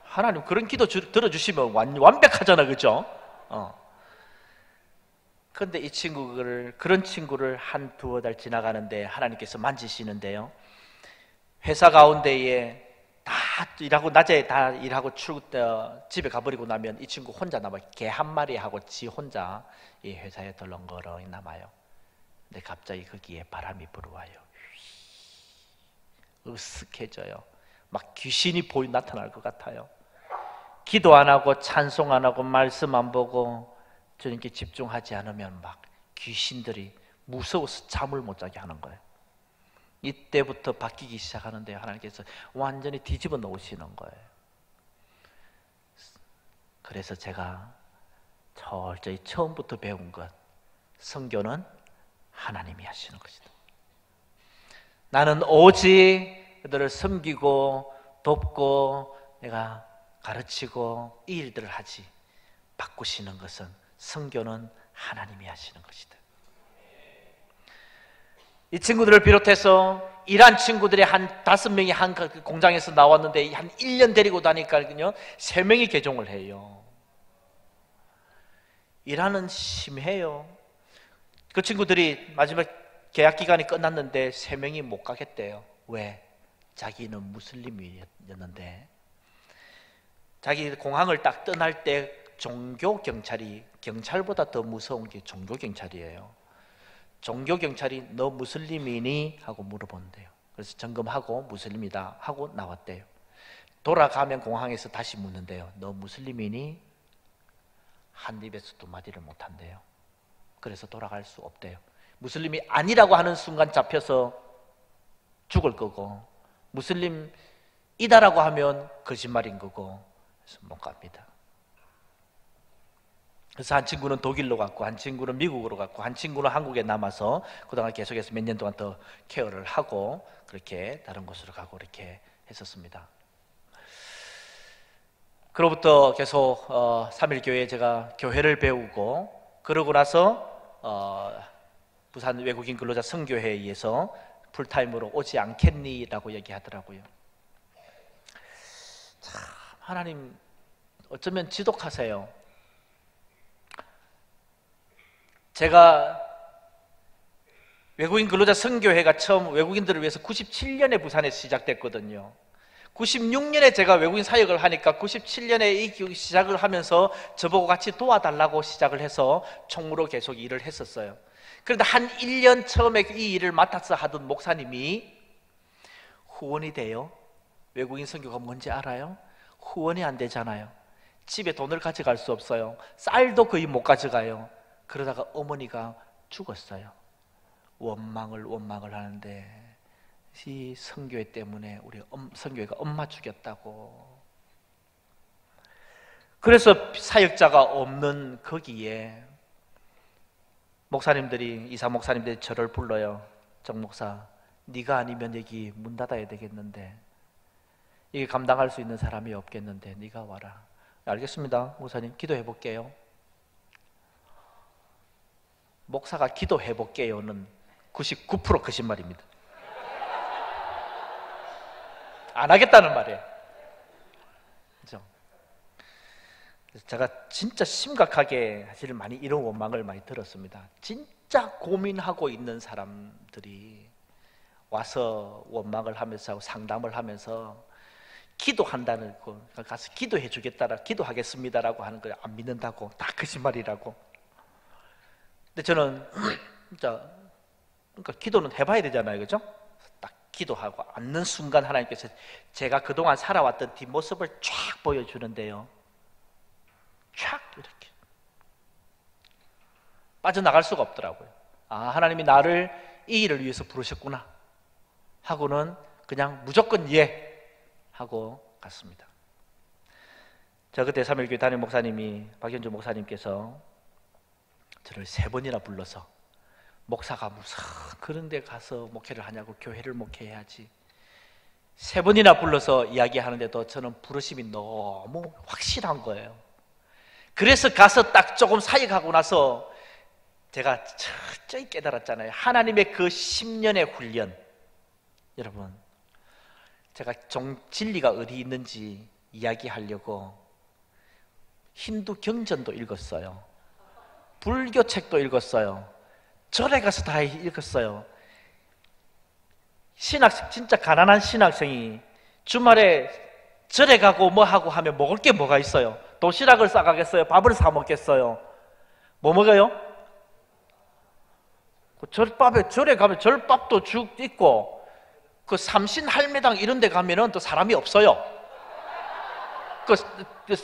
Speaker 1: 하나님 그런 기도 들어주시면 완벽하잖아, 그죠? 그런데 이 친구를, 그런 친구를 한 두어 달 지나가는데 하나님께서 만지시는데요. 회사 가운데에 다 일하고, 낮에 다 일하고 집에 가버리고 나면 이 친구 혼자 남아요. 개 한 마리 하고 지 혼자 이 회사에 덜렁거렁 남아요. 근데 갑자기 거기에 바람이 불어와요. 으쓱해져요. 막 귀신이 나타날 것 같아요. 기도 안 하고 찬송 안 하고 말씀 안 보고 주님께 집중하지 않으면 막 귀신들이 무서워서 잠을 못 자게 하는 거예요. 이때부터 바뀌기 시작하는데 하나님께서 완전히 뒤집어 놓으시는 거예요. 그래서 제가 철저히 처음부터 배운 것, 선교는 하나님이 하시는 것이다. 나는 오직 그들을 섬기고 돕고 내가 가르치고 이 일들을 하지, 바꾸시는 것은, 선교는 하나님이 하시는 것이다. 이 친구들을 비롯해서 일한 친구들이 한 5명이 한 공장에서 나왔는데 한 1년 데리고 다니까요 3명이 개종을 해요. 일하는 심해요. 그 친구들이 마지막 계약 기간이 끝났는데 3명이 못 가겠대요. 왜? 자기는 무슬림이었는데 자기 공항을 딱 떠날 때 종교 경찰이, 경찰보다 더 무서운 게 종교 경찰이에요. 종교 경찰이 너 무슬림이니? 하고 물어본대요. 그래서 점검하고 무슬림이다 하고 나왔대요. 돌아가면 공항에서 다시 묻는데요. 너 무슬림이니? 한 입에서 두 마디를 못한대요. 그래서 돌아갈 수 없대요. 무슬림이 아니라고 하는 순간 잡혀서 죽을 거고, 무슬림이다라고 하면 거짓말인 거고, 그래서 못 갑니다. 그래서 한 친구는 독일로 갔고, 한 친구는 미국으로 갔고, 한 친구는 한국에 남아서 그동안 계속해서 몇 년 동안 더 케어를 하고 그렇게 다른 곳으로 가고 이렇게 했었습니다. 그로부터 계속 3일교회에 제가 교회를 배우고, 그러고 나서 부산 외국인 근로자 선교회에서 풀타임으로 오지 않겠니라고 얘기하더라고요. 참 하나님 어쩌면 지독하세요. 제가 외국인 근로자 선교회가 처음 외국인들을 위해서 97년에 부산에 시작됐거든요. 96년에 제가 외국인 사역을 하니까 97년에 이 시작을 하면서 저보고 같이 도와달라고 시작을 해서 총무로 계속 일을 했었어요. 그런데 한 1년 처음에 이 일을 맡아서 하던 목사님이 후원이 돼요. 외국인 선교가 뭔지 알아요? 후원이 안 되잖아요. 집에 돈을 가져갈 수 없어요. 쌀도 거의 못 가져가요. 그러다가 어머니가 죽었어요. 원망을 하는데 이 선교회 때문에 우리 선교회가 엄마 죽였다고. 그래서 사역자가 없는 거기에 목사님들이, 이사 목사님들이 저를 불러요. 정 목사, 네가 아니면 여기 문 닫아야 되겠는데, 이게 감당할 수 있는 사람이 없겠는데 네가 와라. 알겠습니다 목사님, 기도해 볼게요. 목사가 기도해 볼게요는 99% 거짓말입니다. 안 하겠다는 말이에요. 그렇죠? 제가 진짜 심각하게 사실 많이 이런 원망을 많이 들었습니다. 진짜 고민하고 있는 사람들이 와서 원망을 하면서 상담을 하면서 기도한다는 거, 가서 기도해 주겠다라, 기도하겠습니다라고 하는 걸 안 믿는다고, 다 거짓말이라고. 근데 저는 진짜 그러니까 기도는 해봐야 되잖아요, 그죠? 딱 기도하고 앉는 순간 하나님께서 제가 그동안 살아왔던 뒷모습을 쫙 보여주는데요. 쫙 이렇게 빠져나갈 수가 없더라고요. 아, 하나님이 나를 이 일을 위해서 부르셨구나 하고는 그냥 무조건 예 하고 갔습니다. 저 그때 3일교회 담임 목사님이, 박현주 목사님께서 저를 3번이나 불러서 목사가 무슨 그런 데 가서 목회를 하냐고, 교회를 목회해야지. 3번이나 불러서 이야기하는데도 저는 부르심이 너무 확실한 거예요. 그래서 가서 딱 조금 사역하고 나서 제가 철저히 깨달았잖아요. 하나님의 그 10년의 훈련. 여러분, 제가 진리가 어디 있는지 이야기하려고 힌두 경전도 읽었어요. 불교 책도 읽었어요. 절에 가서 다 읽었어요. 신학생, 진짜 가난한 신학생이 주말에 절에 가고 뭐 하고 하면 먹을 게 뭐가 있어요? 도시락을 싸가겠어요? 밥을 사 먹겠어요? 뭐 먹어요? 절에 가면 절밥도 죽 있고, 그 삼신 할매당 이런 데 가면은 또 사람이 없어요. 그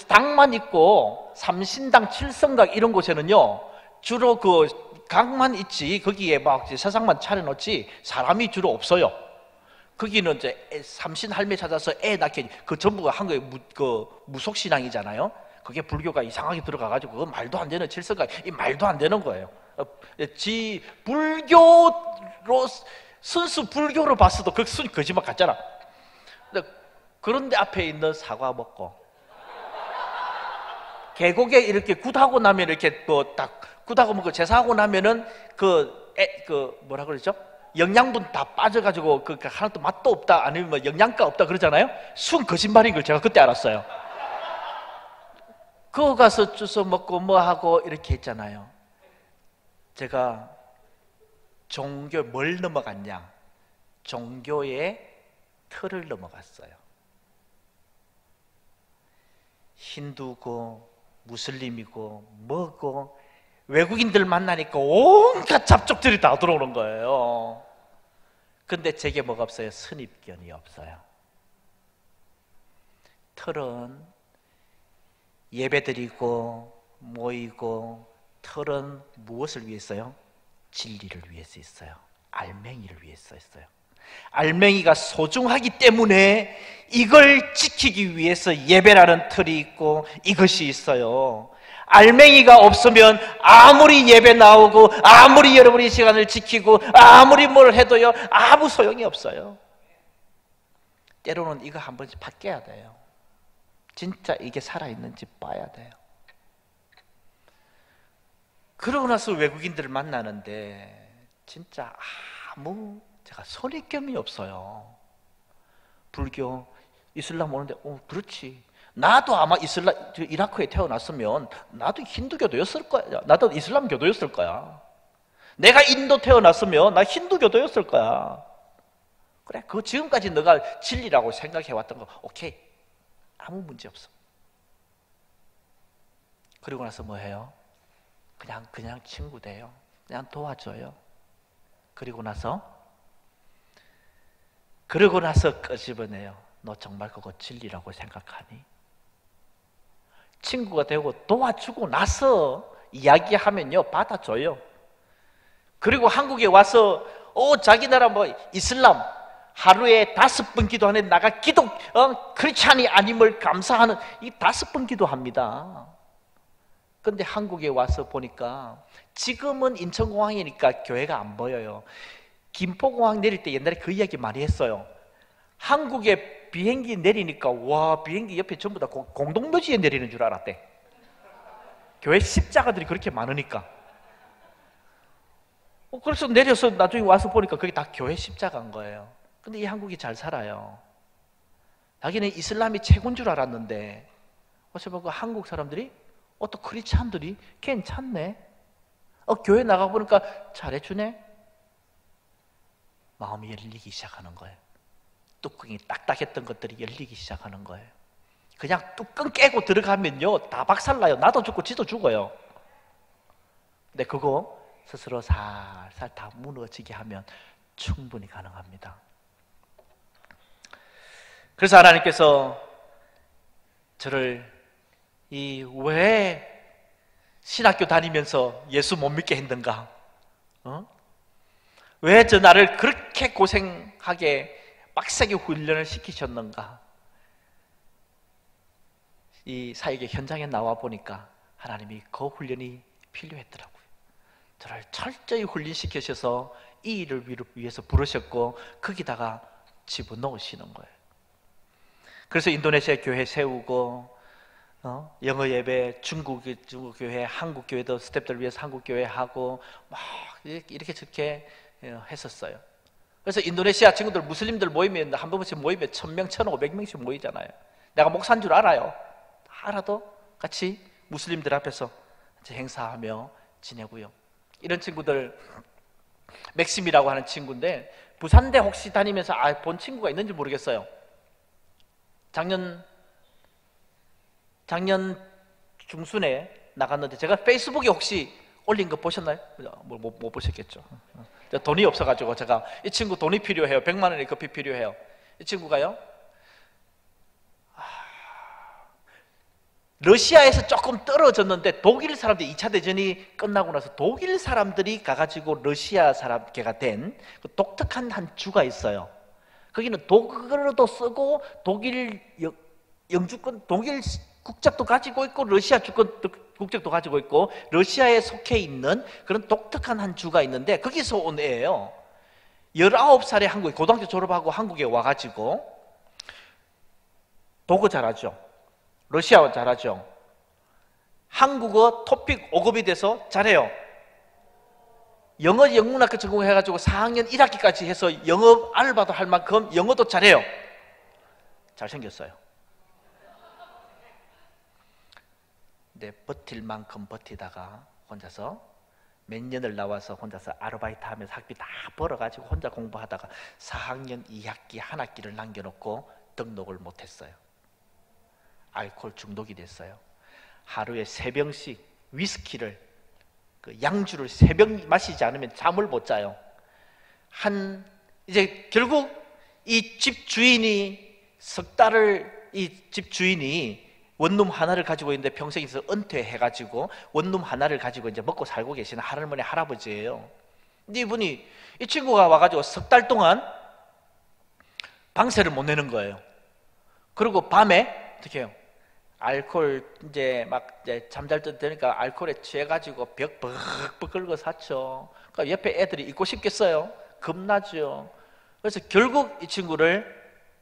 Speaker 1: 당만 있고 삼신당, 칠성당 이런 곳에는요 주로 그 강만 있지, 거기에 막 세상만 차려놓지 사람이 주로 없어요. 거기는 이제 삼신 할매 찾아서 애 낳게, 그 전부가 한국의 무속 신앙이잖아요. 그게 불교가 이상하게 들어가가지고 그 말도 안 되는 칠성당, 이 말도 안 되는 거예요. 불교로, 순수 불교로 봤어도 그 순 거짓말 같잖아. 그런데 앞에 있는 사과 먹고 계곡에 이렇게 굿하고 나면 이렇게 뭐 딱 굿하고 먹고 제사하고 나면은 뭐라 그러죠? 영양분 다 빠져가지고 그 하나도 맛도 없다, 아니면 뭐 영양가 없다 그러잖아요. 순 거짓말인 걸 제가 그때 알았어요. 그거 가서 주워 먹고 뭐 하고 이렇게 했잖아요. 제가 종교 뭘 넘어갔냐? 종교의 틀을 넘어갔어요. 힌두고 무슬림이고 뭐고 외국인들 만나니까 온갖 잡족들이 다 들어오는 거예요. 근데 제게 뭐가 없어요? 선입견이 없어요. 틀은 예배드리고 모이고, 틀은 무엇을 위해서요? 진리를 위해서 있어요. 알맹이를 위해서 있어요. 알맹이가 소중하기 때문에 이걸 지키기 위해서 예배라는 틀이 있고 이것이 있어요. 알맹이가 없으면 아무리 예배 나오고 아무리 여러분이 시간을 지키고 아무리 뭘 해도요 아무 소용이 없어요. 때로는 이거 한 번씩 바뀌어야 돼요. 진짜 이게 살아있는지 봐야 돼요. 그러고 나서 외국인들을 만나는데 진짜 아무 제가 선입견이 없어요. 불교, 이슬람 오는데 그렇지. 나도 아마 이라크에 태어났으면 나도 힌두교도였을 거야. 나도 이슬람교도였을 거야. 내가 인도 태어났으면 나 힌두교도였을 거야. 그래, 그 지금까지 너가 진리라고 생각해왔던 거 오케이, 아무 문제 없어. 그리고 나서 뭐 해요? 그냥 친구 돼요. 그냥 도와줘요. 그리고 나서 끄집어내요. 너 정말 그거 진리라고 생각하니? 친구가 되고 도와주고 나서 이야기하면요 받아줘요. 그리고 한국에 와서 자기 나라 뭐 이슬람 하루에 5번 기도하는, 나가 크리스찬이 아님을 감사하는 이 5번 기도합니다. 근데 한국에 와서 보니까 지금은 인천공항이니까 교회가 안 보여요. 김포공항 내릴 때 옛날에 그 이야기 많이 했어요. 한국에 비행기 내리니까 와, 비행기 옆에 전부 다 공동묘지에 내리는 줄 알았대. 교회 십자가들이 그렇게 많으니까. 그래서 내려서 나중에 와서 보니까 그게 다 교회 십자가인 거예요. 근데 이 한국이 잘 살아요. 자기는 이슬람이 최고인 줄 알았는데 어서 보고 한국 사람들이 또 크리스찬들이 괜찮네. 교회 나가보니까 잘해주네. 마음이 열리기 시작하는 거예요. 뚜껑이 딱딱했던 것들이 열리기 시작하는 거예요. 그냥 뚜껑 깨고 들어가면요 다 박살나요. 나도 죽고 지도 죽어요. 근데 그거 스스로 살살 다 무너지게 하면 충분히 가능합니다. 그래서 하나님께서 저를 왜 신학교 다니면서 예수 못 믿게 했는가? 왜 저 나를 그렇게 고생하게 빡세게 훈련을 시키셨는가? 이 사역의 현장에 나와 보니까 하나님이 그 훈련이 필요했더라고요. 저를 철저히 훈련시키셔서 이 일을 위해서 부르셨고 거기다가 집어넣으시는 거예요. 그래서 인도네시아 교회 세우고 영어 예배, 중국 교회, 한국 교회도 스태프들 위해서 한국 교회 하고 막 이렇게 저렇게 했었어요. 그래서 인도네시아 친구들 무슬림들 모이면 한 번씩 모이면 1000명, 1500명씩 모이잖아요. 내가 목사인 줄 알아요. 알아도 같이 무슬림들 앞에서 행사하며 지내고요. 이런 친구들, 맥심이라고 하는 친구인데 부산대 혹시 다니면서 본 친구가 있는지 모르겠어요. 작년 중순에 나갔는데 제가 페이스북에 혹시 올린 거 보셨나요? 못 보셨겠죠. 돈이 없어가지고 제가 이 친구 돈이 필요해요. 100만 원이 급히 필요해요. 이 친구가요, 러시아에서 조금 떨어졌는데 독일 사람들이 2차 대전이 끝나고 나서 독일 사람들이 가가지고 러시아 사람 개가 된 그 독특한 한 주가 있어요. 거기는 독어로도 쓰고 독일 영주권, 독일 국적도 가지고 있고 러시아 국적도 가지고 있고 러시아에 속해 있는 그런 독특한 한 주가 있는데 거기서 온 애예요. 19살에 한국에 고등학교 졸업하고 한국에 와가지고 독어 잘하죠. 러시아어 잘하죠. 한국어 토픽 5급이 돼서 잘해요. 영어 영문학교 전공해가지고 4학년 1학기까지 해서 영어 알바도 할 만큼 영어도 잘해요. 잘생겼어요. 근데 버틸 만큼 버티다가 혼자서 몇 년을 나와서 혼자서 아르바이트 하면서 학비 다 벌어가지고 혼자 공부하다가 4학년 2학기 한 학기를 남겨놓고 등록을 못했어요. 알코올 중독이 됐어요. 하루에 3병씩 위스키를, 양주를 3병 마시지 않으면 잠을 못 자요. 이제 결국 이 집 주인이 이 집 주인이 원룸 하나를 가지고 있는데 평생에서 은퇴해가지고 원룸 하나를 가지고 이제 먹고 살고 계시는 할머니 할아버지예요. 근데 이 친구가 와가지고 3달 동안 방세를 못 내는 거예요. 그리고 밤에 어떻게 해요? 알코올 이제 잠잘 때 되니까 알코올에 취해가지고 벽 벅벅 긁어 샀죠. 그러니까 옆에 애들이 있고 싶겠어요? 겁나죠. 그래서 결국 이 친구를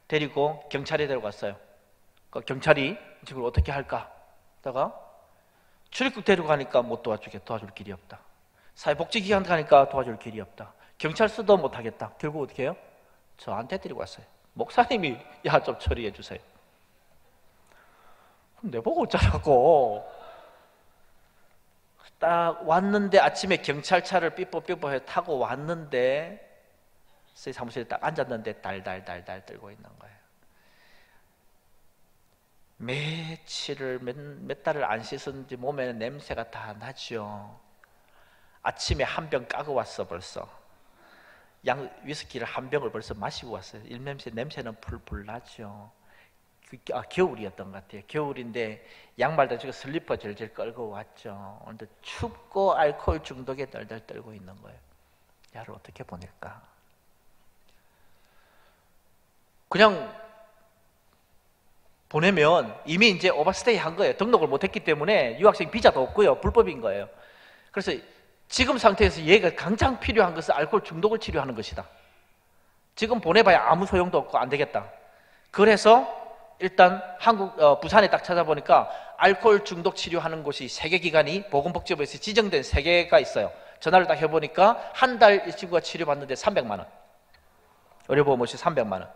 Speaker 1: 데리고 경찰에 데려갔어요. 그러니까 경찰이 이 친구를 어떻게 할까 하다가 출입국 데려가니까 못 도와줄 길이 없다. 사회복지기관 가니까 도와줄 길이 없다. 경찰서도 못 하겠다. 결국 어떻게 해요? 저한테 데리고 왔어요. 목사님이 야 좀 처리해 주세요. 내보고 어쩌라고. 딱 왔는데 아침에 경찰차를 삐뽀삐뽀해 타고 왔는데 사무실에 딱 앉았는데 달달달달 떨고 있는 거예요. 몇 달을 안 씻었는지 몸에는 냄새가 다 나죠. 아침에 한 병 까고 왔어. 벌써 위스키를 한 병을 벌써 마시고 왔어요. 냄새는 풀풀 나죠. 겨울이었던 것 같아요. 겨울인데 양말도 지고 슬리퍼 질질 끌고 왔죠. 근데 춥고 알코올 중독에 덜덜 떨고 있는 거예요. 야를 어떻게 보낼까? 그냥 보내면 이미 이제 오버스테이 한 거예요. 등록을 못했기 때문에 유학생 비자도 없고요. 불법인 거예요. 그래서 지금 상태에서 얘가 당장 필요한 것은 알코올 중독을 치료하는 것이다. 지금 보내봐야 아무 소용도 없고 안 되겠다. 그래서 일단 부산에 딱 찾아보니까 알코올 중독 치료하는 곳이 3개 기관이 보건복지부에서 지정된 3개가 있어요. 전화를 딱 해보니까 한 달 이 친구가 치료받는데 300만 원. 의료보험 없이 300만 원.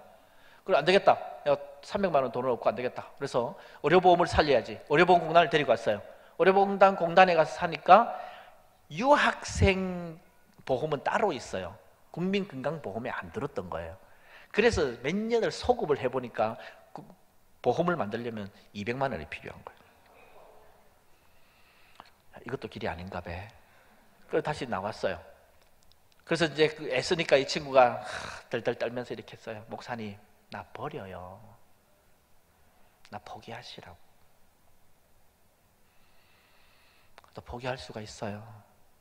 Speaker 1: 그래 안 되겠다. 내가 300만 원 돈은 없고 안 되겠다. 그래서 의료보험을 살려야지. 의료보험공단을 데리고 왔어요. 의료보험공단에 가서 사니까 유학생 보험은 따로 있어요. 국민건강보험에 안 들었던 거예요. 그래서 몇 년을 소급을 해보니까 보험을 만들려면 200만 원이 필요한 거예요. 이것도 길이 아닌가 봐. 그래서 다시 나왔어요. 그래서 이제 애쓰니까 이 친구가 덜덜 떨면서 이렇게 했어요. 목사님, 나 버려요. 나 포기하시라고. 또 포기할 수가 있어요.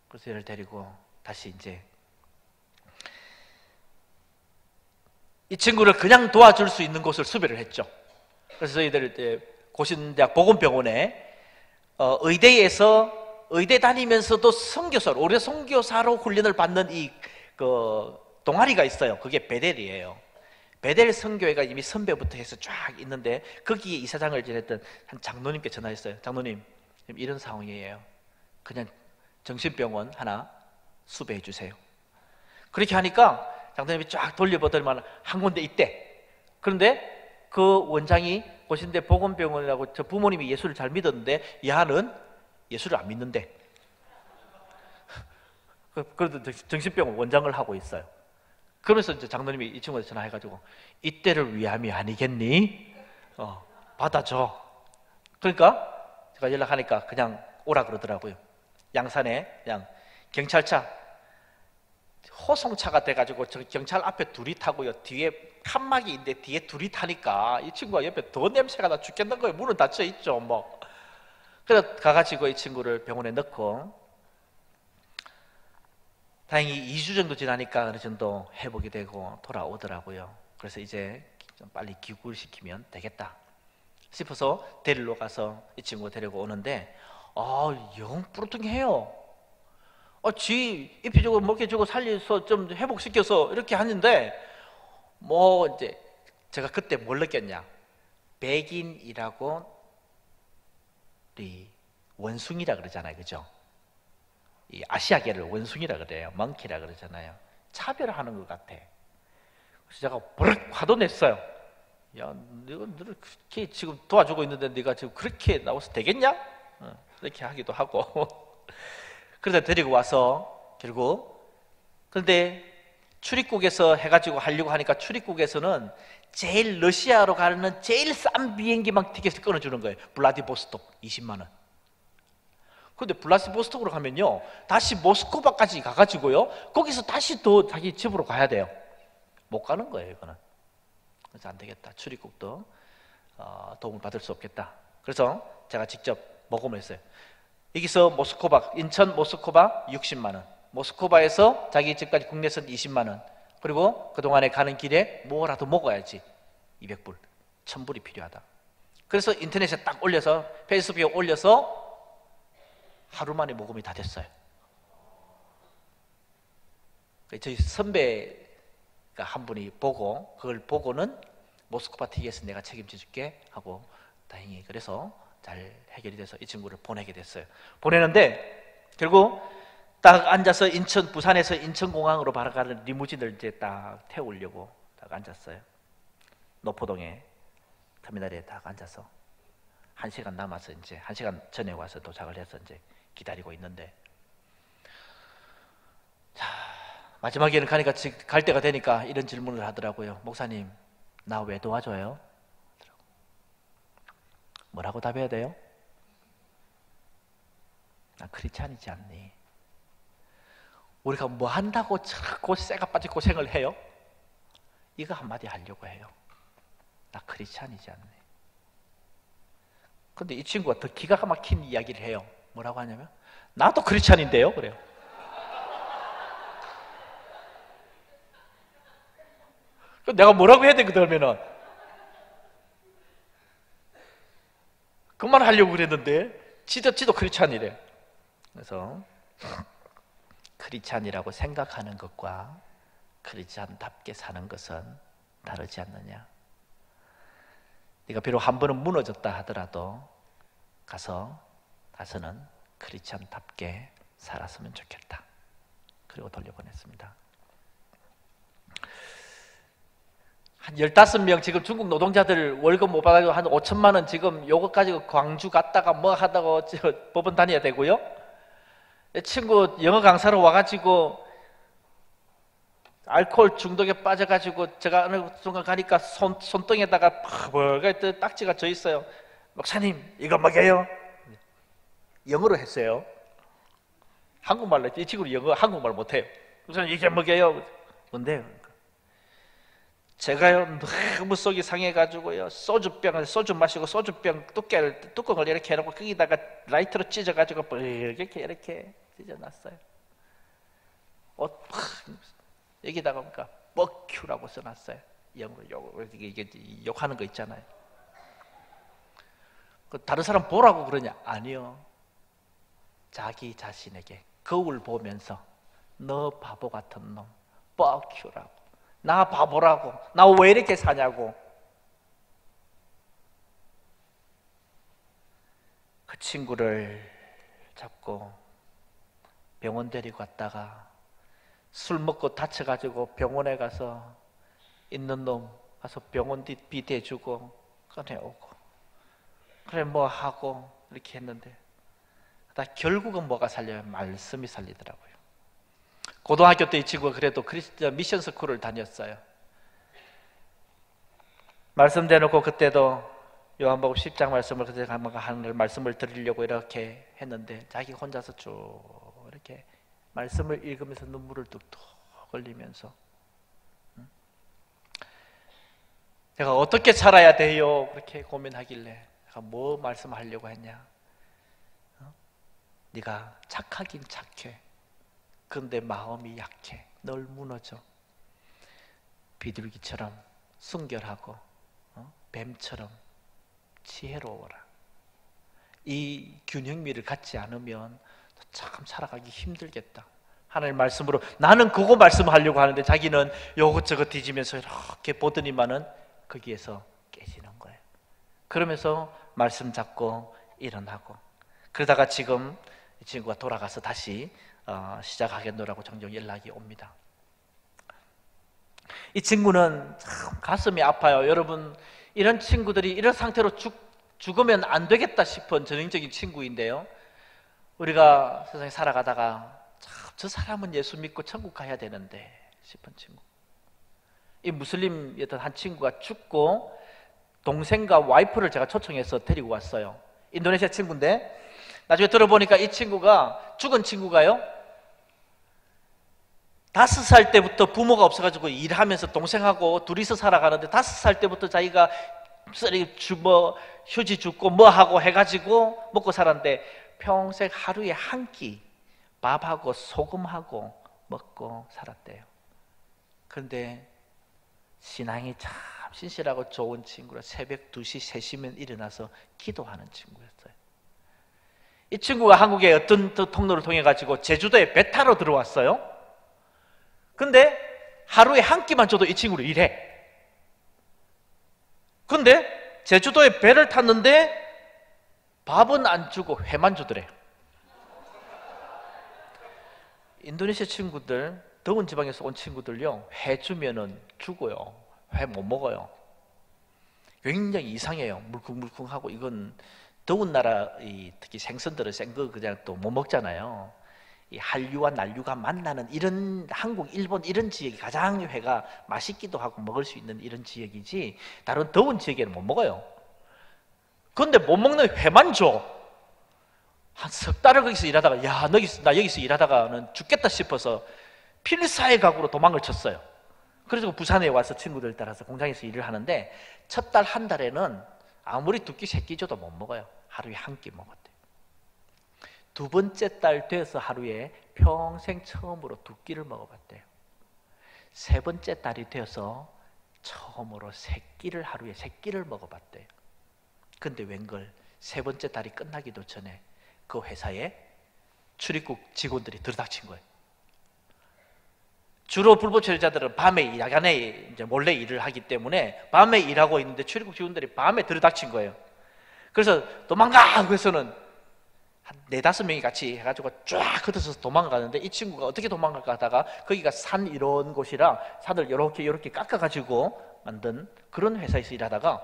Speaker 1: 그래서 얘를 데리고 다시 이제 이 친구를 그냥 도와줄 수 있는 곳을 수배를 했죠. 그래서 저희들 고신대학 보건병원에 의대 다니면서도 선교사로, 올해 선교사로 훈련을 받는 이 동아리가 있어요. 그게 베델이에요. 베델 선교회가 이미 선배부터 해서 쫙 있는데 거기에 이사장을 지냈던 한 장로님께 전화했어요. 장로님, 이런 상황이에요. 그냥 정신병원 하나 수배해 주세요. 그렇게 하니까 장로님이 쫙 돌려보더니만 한 군데 있대. 그런데 그 원장이 보신데 보건병원이라고, 저 부모님이 예수를 잘 믿었는데 야는 예수를 안 믿는데, 그래도 정신병원 원장을 하고 있어요. 그러면서 이제 장로님이 이 친구한테 전화해가지고, 이때를 위함이 아니겠니? 받아줘. 그러니까 제가 연락하니까 그냥 오라 그러더라고요. 양산에 그냥 경찰차 호송차가 돼가지고 저 경찰 앞에 둘이 타고요, 뒤에 칸막이 있는데 뒤에 둘이 타니까 이 친구가 옆에 더 냄새가 나 죽겠는 거예요. 문은 닫혀 있죠 뭐. 그래서 가가지고 이 친구를 병원에 넣고, 다행히 2주 정도 지나니까 어느 정도 회복이 되고 돌아오더라고요. 그래서 이제 좀 빨리 기구시키면 되겠다 싶어서 데리러 가서 이 친구 데리고 오는데, 영 뿌듯해요. 지 입히주고 먹여주고 살려서 좀 회복시켜서 이렇게 하는데, 뭐 이제 제가 그때 뭘 느꼈냐, 백인이라고 우리 원숭이라 그러잖아요, 그죠? 이 아시아계를 원숭이라 그래요. 멍키라 그러잖아요. 차별하는 것 같아. 그래서 제가 버럭 화도 냈어요. 야, 너가 그렇게 지금 도와주고 있는데 네가 지금 그렇게 나와서 되겠냐? 이렇게 하기도 하고. 그래서 데리고 와서 결국, 그런데 출입국에서 해가지고 하려고 하니까 출입국에서는 제일 러시아로 가는 제일 싼 비행기만 티켓을 끊어주는 거예요. 블라디보스톡 20만 원. 근데 블라디보스톡으로 가면요, 다시 모스크바까지 가가지고요, 거기서 다시 더 자기 집으로 가야 돼요. 못 가는 거예요, 이거는. 그래서 안 되겠다. 출입국도 도움을 받을 수 없겠다. 그래서 제가 직접 모금을 했어요. 여기서 모스크바, 인천 모스크바 60만 원, 모스크바에서 자기 집까지 국내선 20만 원, 그리고 그동안에 가는 길에 뭐라도 먹어야지 200불, 1000불이 필요하다. 그래서 인터넷에 딱 올려서, 페이스북에 올려서 하루 만에 모금이 다 됐어요. 저희 선배가 한 분이 보고, 그걸 보고는 모스크바 티켓은 내가 책임져 줄게 하고, 다행히 그래서 잘 해결이 돼서 이 친구를 보내게 됐어요. 보내는데 결국 딱 앉아서 부산에서 인천공항으로 바로 가는 리무진을 이제 딱 태우려고 딱 앉았어요. 노포동에 터미널에 딱 앉아서 1시간 남아서 이제 1시간 전에 와서 도착을 해서 이제 기다리고 있는데, 자, 마지막에는 가니까 갈 때가 되니까 이런 질문을 하더라고요. 목사님, 나 왜 도와줘요? 뭐라고 답해야 돼요? 나 크리스찬이지 않니? 우리가 뭐 한다고 자꾸 쇠가 빠진 고생을 해요? 이거 한마디 하려고 해요. 나 크리스찬이지 않니? 근데 이 친구가 더 기가 막힌 이야기를 해요. 뭐라고 하냐면, 나도 크리스찬인데요, 그래요. 그럼 내가 뭐라고 해야 돼, 그러면은? 그 말 하려고 그랬는데 지도 크리스찬이래. 그래서 크리스찬이라고 생각하는 것과 크리스찬답게 사는 것은 다르지 않느냐. 네가 비록 한 번은 무너졌다 하더라도 가서는 크리스찬답게 살았으면 좋겠다. 그리고 돌려보냈습니다. 한 15명 지금 중국 노동자들 월급 못 받아가지고 한 5천만 원 지금 요거 가지고 광주 갔다가 뭐 하다가 법원 다녀야 되고요. 친구 영어 강사로 와가지고 알코올 중독에 빠져가지고 제가 어느 순간 가니까 손등에다가 뭐가 딱지가 져 있어요. 목사님 이거 먹여요. 영어로 했어요. 한국말로. 이 친구는 한국말 못해요. 목사님 이게 먹여요. 뭔데요? 제가요 너무 속이 상해가지고요, 소주 마시고 소주병 뚜껑을 이렇게 해놓고 거기다가 라이터로 찢어가지고 이렇게 찢어놨어요. 여기다가 그러니까 뻑큐라고 써놨어요. 영어로 이게 욕하는 거 있잖아요. 다른 사람 보라고 그러냐? 아니요. 자기 자신에게 거울 보면서 너 바보 같은 놈 뻑큐라고 나 바보라고, 나 왜 이렇게 사냐고. 그 친구를 잡고 병원 데리고 갔다가 술 먹고 다쳐가지고 병원에 가서 있는 놈 가서 병원비 대주고 꺼내오고, 그래 뭐 하고 이렇게 했는데 다 결국은 뭐가 살려요? 말씀이 살리더라고요. 고등학교 때 이 친구가 그래도 크리스천 미션 스쿨을 다녔어요. 말씀 대놓고 그때도 요한복음 10장 말씀을 그때 하는 말씀을 드리려고 이렇게 했는데 자기 혼자서 쭉 이렇게 말씀을 읽으면서 눈물을 뚝뚝 흘리면서 내가 어떻게 살아야 돼요? 그렇게 고민하길래 내가 뭐 말씀하려고 했냐? 네가 착하긴 착해. 그런데 마음이 약해. 늘 무너져. 비둘기처럼 순결하고 뱀처럼 지혜로워라. 이 균형미를 갖지 않으면 참 살아가기 힘들겠다. 하나님 말씀으로 나는 그거 말씀하려고 하는데 자기는 요것저것 뒤지면서 이렇게 보더니만은 거기에서 깨지는 거예요. 그러면서 말씀 잡고 일어나고, 그러다가 지금 이 친구가 돌아가서 다시 시작하겠노라고 종종 연락이 옵니다. 이 친구는 참 가슴이 아파요. 여러분, 이런 친구들이 이런 상태로 죽으면 안 되겠다 싶은 전형적인 친구인데요, 우리가 세상에 살아가다가 참 저 사람은 예수 믿고 천국 가야 되는데 싶은 친구. 이 무슬림이었던 한 친구가 죽고 동생과 와이프를 제가 초청해서 데리고 왔어요. 인도네시아 친구인데 나중에 들어보니까 이 친구가, 죽은 친구가요, 5살 때부터 부모가 없어가지고 일하면서 동생하고 둘이서 살아가는데 5살 때부터 자기가 휴지 줍고 뭐 하고 해가지고 먹고 살았는데 평생 하루에 한 끼 밥하고 소금하고 먹고 살았대요. 그런데 신앙이 참 신실하고 좋은 친구라 새벽 2시, 3시면 일어나서 기도하는 친구였어요. 이 친구가 한국의 어떤 통로를 통해 가지고 제주도에 배 타러 들어왔어요. 근데 하루에 한 끼만 줘도 이 친구를 일해. 근데 제주도에 배를 탔는데 밥은 안 주고 회만 주더래. 인도네시아 친구들, 더운 지방에서 온 친구들요, 회 주면은 죽어요. 회 못 먹어요. 굉장히 이상해요. 물컹물컹하고. 이건 더운 나라, 특히 생선들은 생거 그냥 또 못 먹잖아요. 이 한류와 난류가 만나는 이런 한국, 일본 이런 지역이 가장 회가 맛있기도 하고 먹을 수 있는 이런 지역이지 다른 더운 지역에는 못 먹어요. 그런데 못 먹는 회만 줘. 한 석 달을 거기서 일하다가 나 여기서 일하다가는 죽겠다 싶어서 필사의 각오로 도망을 쳤어요. 그래서 부산에 와서 친구들 따라서 공장에서 일을 하는데 첫 달 한 달에는 아무리 2끼 3끼 줘도 못 먹어요. 하루에 한 끼 먹었대요. 2번째 달 돼서 하루에 평생 처음으로 2끼를 먹어봤대요. 3번째 달이 되어서 처음으로 3끼를 하루에 3끼를 먹어봤대요. 근데 웬걸 3번째 달이 끝나기도 전에 그 회사에 출입국 직원들이 들이닥친 거예요. 주로 불법 체류자들은 밤에 야간에 이제 몰래 일을 하기 때문에 밤에 일하고 있는데 출입국 직원들이 밤에 들이닥친 거예요. 그래서 도망가! 그래서는 한 4-5명이 같이 해가지고 쫙 흩어져서 도망가는데 이 친구가 어떻게 도망갈까 하다가 거기가 산 이런 곳이라 산을 이렇게 깎아가지고 만든 그런 회사에서 일하다가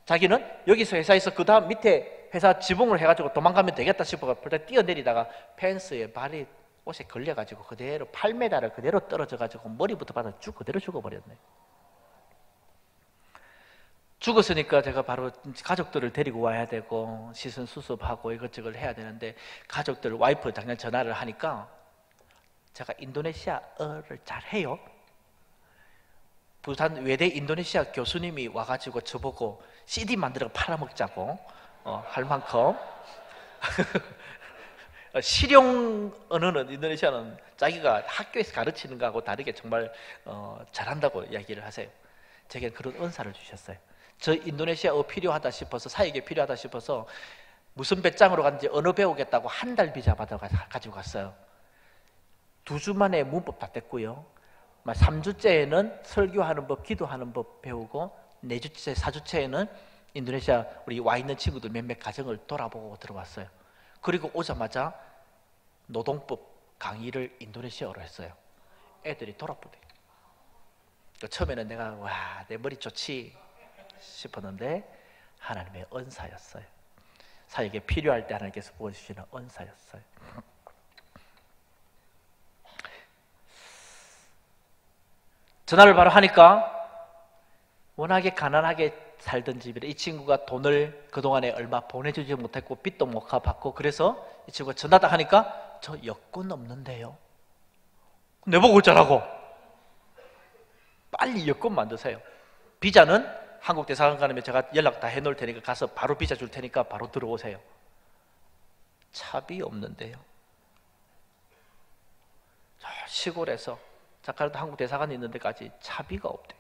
Speaker 1: 자기는 여기서 회사에서 그 다음 밑에 회사 지붕을 해가지고 도망가면 되겠다 싶어서 뛰어내리다가 펜스에 발이 옷에 걸려가지고 그대로 8m를 그대로 떨어져가지고 머리부터 바닥 쭉 그대로 죽어버렸네. 죽었으니까 제가 바로 가족들을 데리고 와야 되고 시선 수습하고 이것저것 해야 되는데 가족들 와이프 당연 전화를 하니까 제가 인도네시아어를 잘해요. 부산 외대 인도네시아 교수님이 와가지고 저보고 CD 만들어 팔아먹자고 할 만큼 실용 언어는 인도네시아는 자기가 학교에서 가르치는 거하고 다르게 정말 잘한다고 이야기를 하세요. 제게 그런 은사를 주셨어요. 저 인도네시아어 필요하다 싶어서, 사역에 필요하다 싶어서 무슨 배짱으로 갔는지 언어 배우겠다고 한 달 비자 받아 가지고 갔어요. 2주 만에 문법 다 뗐고요. 3주째에는 설교하는 법, 기도하는 법 배우고 4주째, 4주째에는 인도네시아 우리 와 있는 친구들 몇몇 가정을 돌아보고 들어왔어요. 그리고 오자마자 노동법 강의를 인도네시아어로 했어요. 애들이 돌아보대. 처음에는 내가 와, 내 머리 좋지 싶었는데 하나님의 은사였어요. 사역에 필요할 때 하나님께서 부어주시는 은사였어요. 전화를 바로 하니까 워낙에 가난하게 살던 집이라 이 친구가 돈을 그동안에 얼마 보내주지 못했고 빚도 못 갚았고 그래서 이 친구가 전화다 하니까 저 여권 없는데요. 내보고 어쩌라고? 빨리 여권 만드세요. 비자는 한국 대사관 가면 제가 연락 다 해놓을 테니까 가서 바로 비자 줄 테니까 바로 들어오세요. 차비 없는데요. 저 시골에서 자카르타 한국 대사관이 있는 데까지 차비가 없대.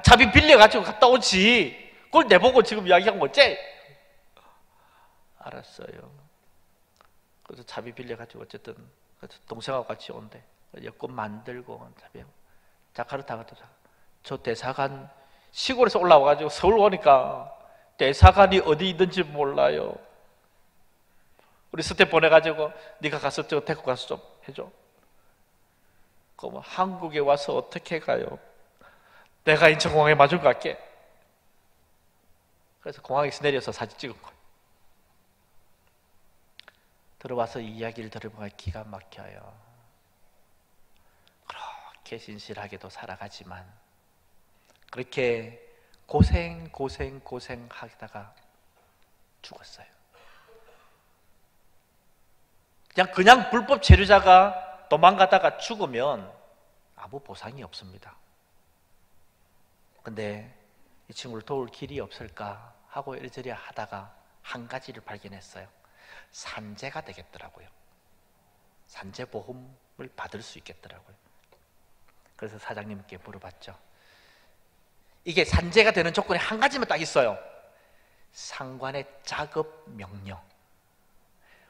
Speaker 1: 차비 빌려가지고 갔다 오지. 그걸 내보고 지금 이야기한 거지? 알았어요. 그래서 차비 빌려가지고 어쨌든 동생하고 같이 온대. 여권 만들고 차비. 자카르타 갔다 저 대사관 시골에서 올라와가지고 서울 오니까 대사관이 어디 있는지 몰라요. 우리 스텝 보내가지고 네가 가서 저 데리고 가서 좀 해줘. 그럼 한국에 와서 어떻게 가요? 내가 인천공항에 마중 갈게. 그래서 공항에서 내려서 사진 찍은 거예요. 들어와서 이 이야기를 들어보면 기가 막혀요. 그렇게 신실하게도 살아가지만 그렇게 고생하다가 죽었어요. 그냥 불법 체류자가 도망가다가 죽으면 아무 보상이 없습니다. 근데 이 친구를 도울 길이 없을까 하고 이리저리 하다가 한 가지를 발견했어요. 산재가 되겠더라고요. 산재보험을 받을 수 있겠더라고요. 그래서 사장님께 물어봤죠. 이게 산재가 되는 조건이 한 가지만 딱 있어요. 상관의 작업 명령.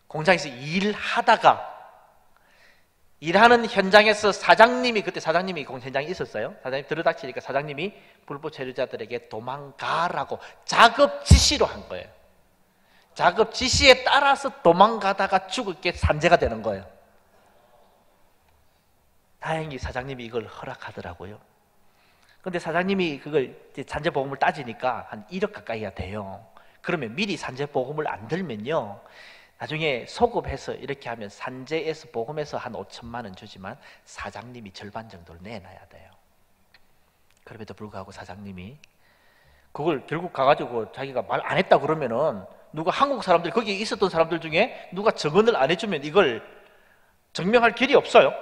Speaker 1: 공장에서 일하다가 일하는 현장에서 그때 사장님이 현장에 있었어요. 사장님이 들어닥치니까 사장님이 불법 체류자들에게 도망가라고 작업 지시로 한 거예요. 작업 지시에 따라서 도망가다가 죽을 게 산재가 되는 거예요. 다행히 사장님이 이걸 허락하더라고요. 근데 사장님이 그걸 산재보험을 따지니까 한 1억 가까이가 돼요. 그러면 미리 산재보험을 안 들면요, 나중에 소급해서 이렇게 하면 산재에서 보험에서 한 5천만 원 주지만 사장님이 절반 정도를 내놔야 돼요. 그럼에도 불구하고 사장님이 그걸 결국 가가지고 자기가 말 안 했다 그러면은 누가 한국 사람들 거기 있었던 사람들 중에 누가 증언을 안 해주면 이걸 증명할 길이 없어요.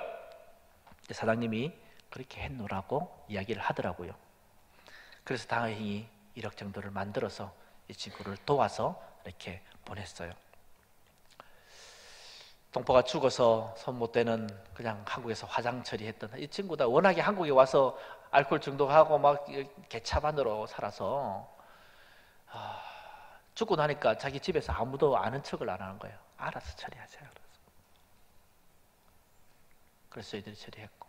Speaker 1: 사장님이 그렇게 해놓으라고 이야기를 하더라고요. 그래서 다행히 1억 정도를 만들어서 이 친구를 도와서 이렇게 보냈어요. 동포가 죽어서 손 못 대는 그냥 한국에서 화장 처리했던 이 친구다. 워낙에 한국에 와서 알코올 중독하고 막 개차반으로 살아서 죽고 나니까 자기 집에서 아무도 아는 척을 안 하는 거예요. 알아서 처리하세요. 그래서 저희들이 처리했고,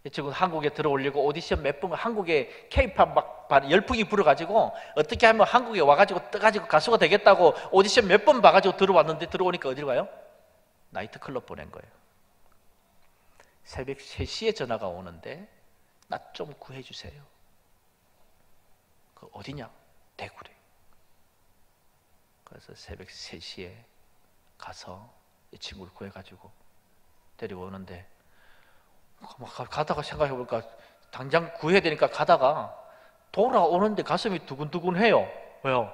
Speaker 1: 이 친구 한국에 들어오려고 오디션 몇 번, 한국에 K-팝 막 열풍이 불어가지고 어떻게 하면 한국에 와가지고 떠가지고 가수가 되겠다고 오디션 몇 번 봐가지고 들어왔는데 들어오니까 어디로 가요? 나이트클럽 보낸 거예요. 새벽 3시에 전화가 오는데 나 좀 구해주세요. 그 어디냐? 대구래. 그래서 새벽 3시에 가서 이 친구를 구해가지고 데려오는데 가다가 생각해보니까 당장 구해야 되니까 가다가 돌아오는데 가슴이 두근두근해요. 왜요?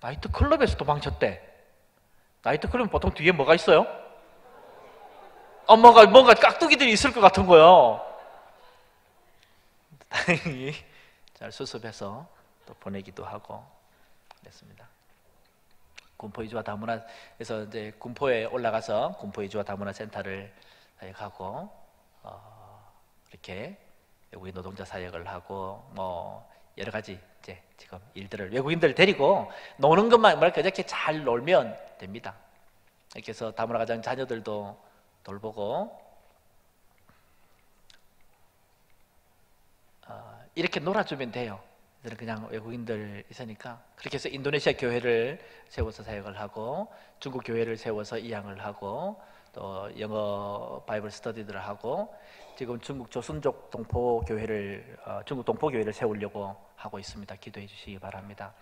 Speaker 1: 나이트클럽에서 도망쳤대. 나이트클럽은 보통 뒤에 뭐가 있어요? 뭔가 깍두기들이 있을 것 같은 거예요. 다행히 잘 수습해서 또 보내기도 하고 그랬습니다. 군포 이주와 다문화에서 이제 군포에 올라가서 군포 이주와 다문화 센터를 사역하고 이렇게 외국인 노동자 사역을 하고 뭐 여러 가지 이제 지금 일들을 외국인들 데리고 노는 것만 이렇게 잘 놀면 됩니다. 이렇게 해서 다문화 가정 자녀들도 돌보고 이렇게 놀아주면 돼요. 그냥 외국인들 있으니까. 그렇게 해서 인도네시아 교회를 세워서 사역을 하고, 중국 교회를 세워서 이양을 하고, 또 영어 바이블 스터디들을 하고, 지금 중국 조선족 동포 교회를 중국 동포 교회를 세우려고 하고 있습니다. 기도해 주시기 바랍니다.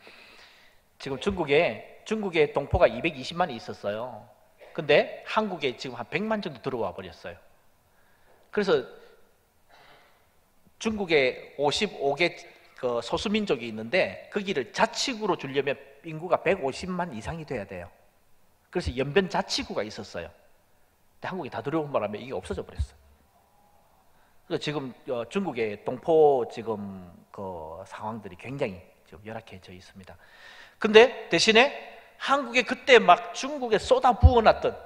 Speaker 1: 지금 중국에 동포가 220만이 있었어요. 근데 한국에 지금 한 100만 정도 들어와 버렸어요. 그래서 중국에 55개 그 소수민족이 있는데 거기를 자치구로 주려면 인구가 150만 이상이 돼야 돼요. 그래서 연변 자치구가 있었어요. 근데 한국에 다 들어온 바람에 이게 없어져 버렸어요. 그래서 지금 중국의 동포 지금 그 상황들이 굉장히 지금 열악해져 있습니다. 근데 대신에 한국에 그때 막 중국에 쏟아 부어놨던,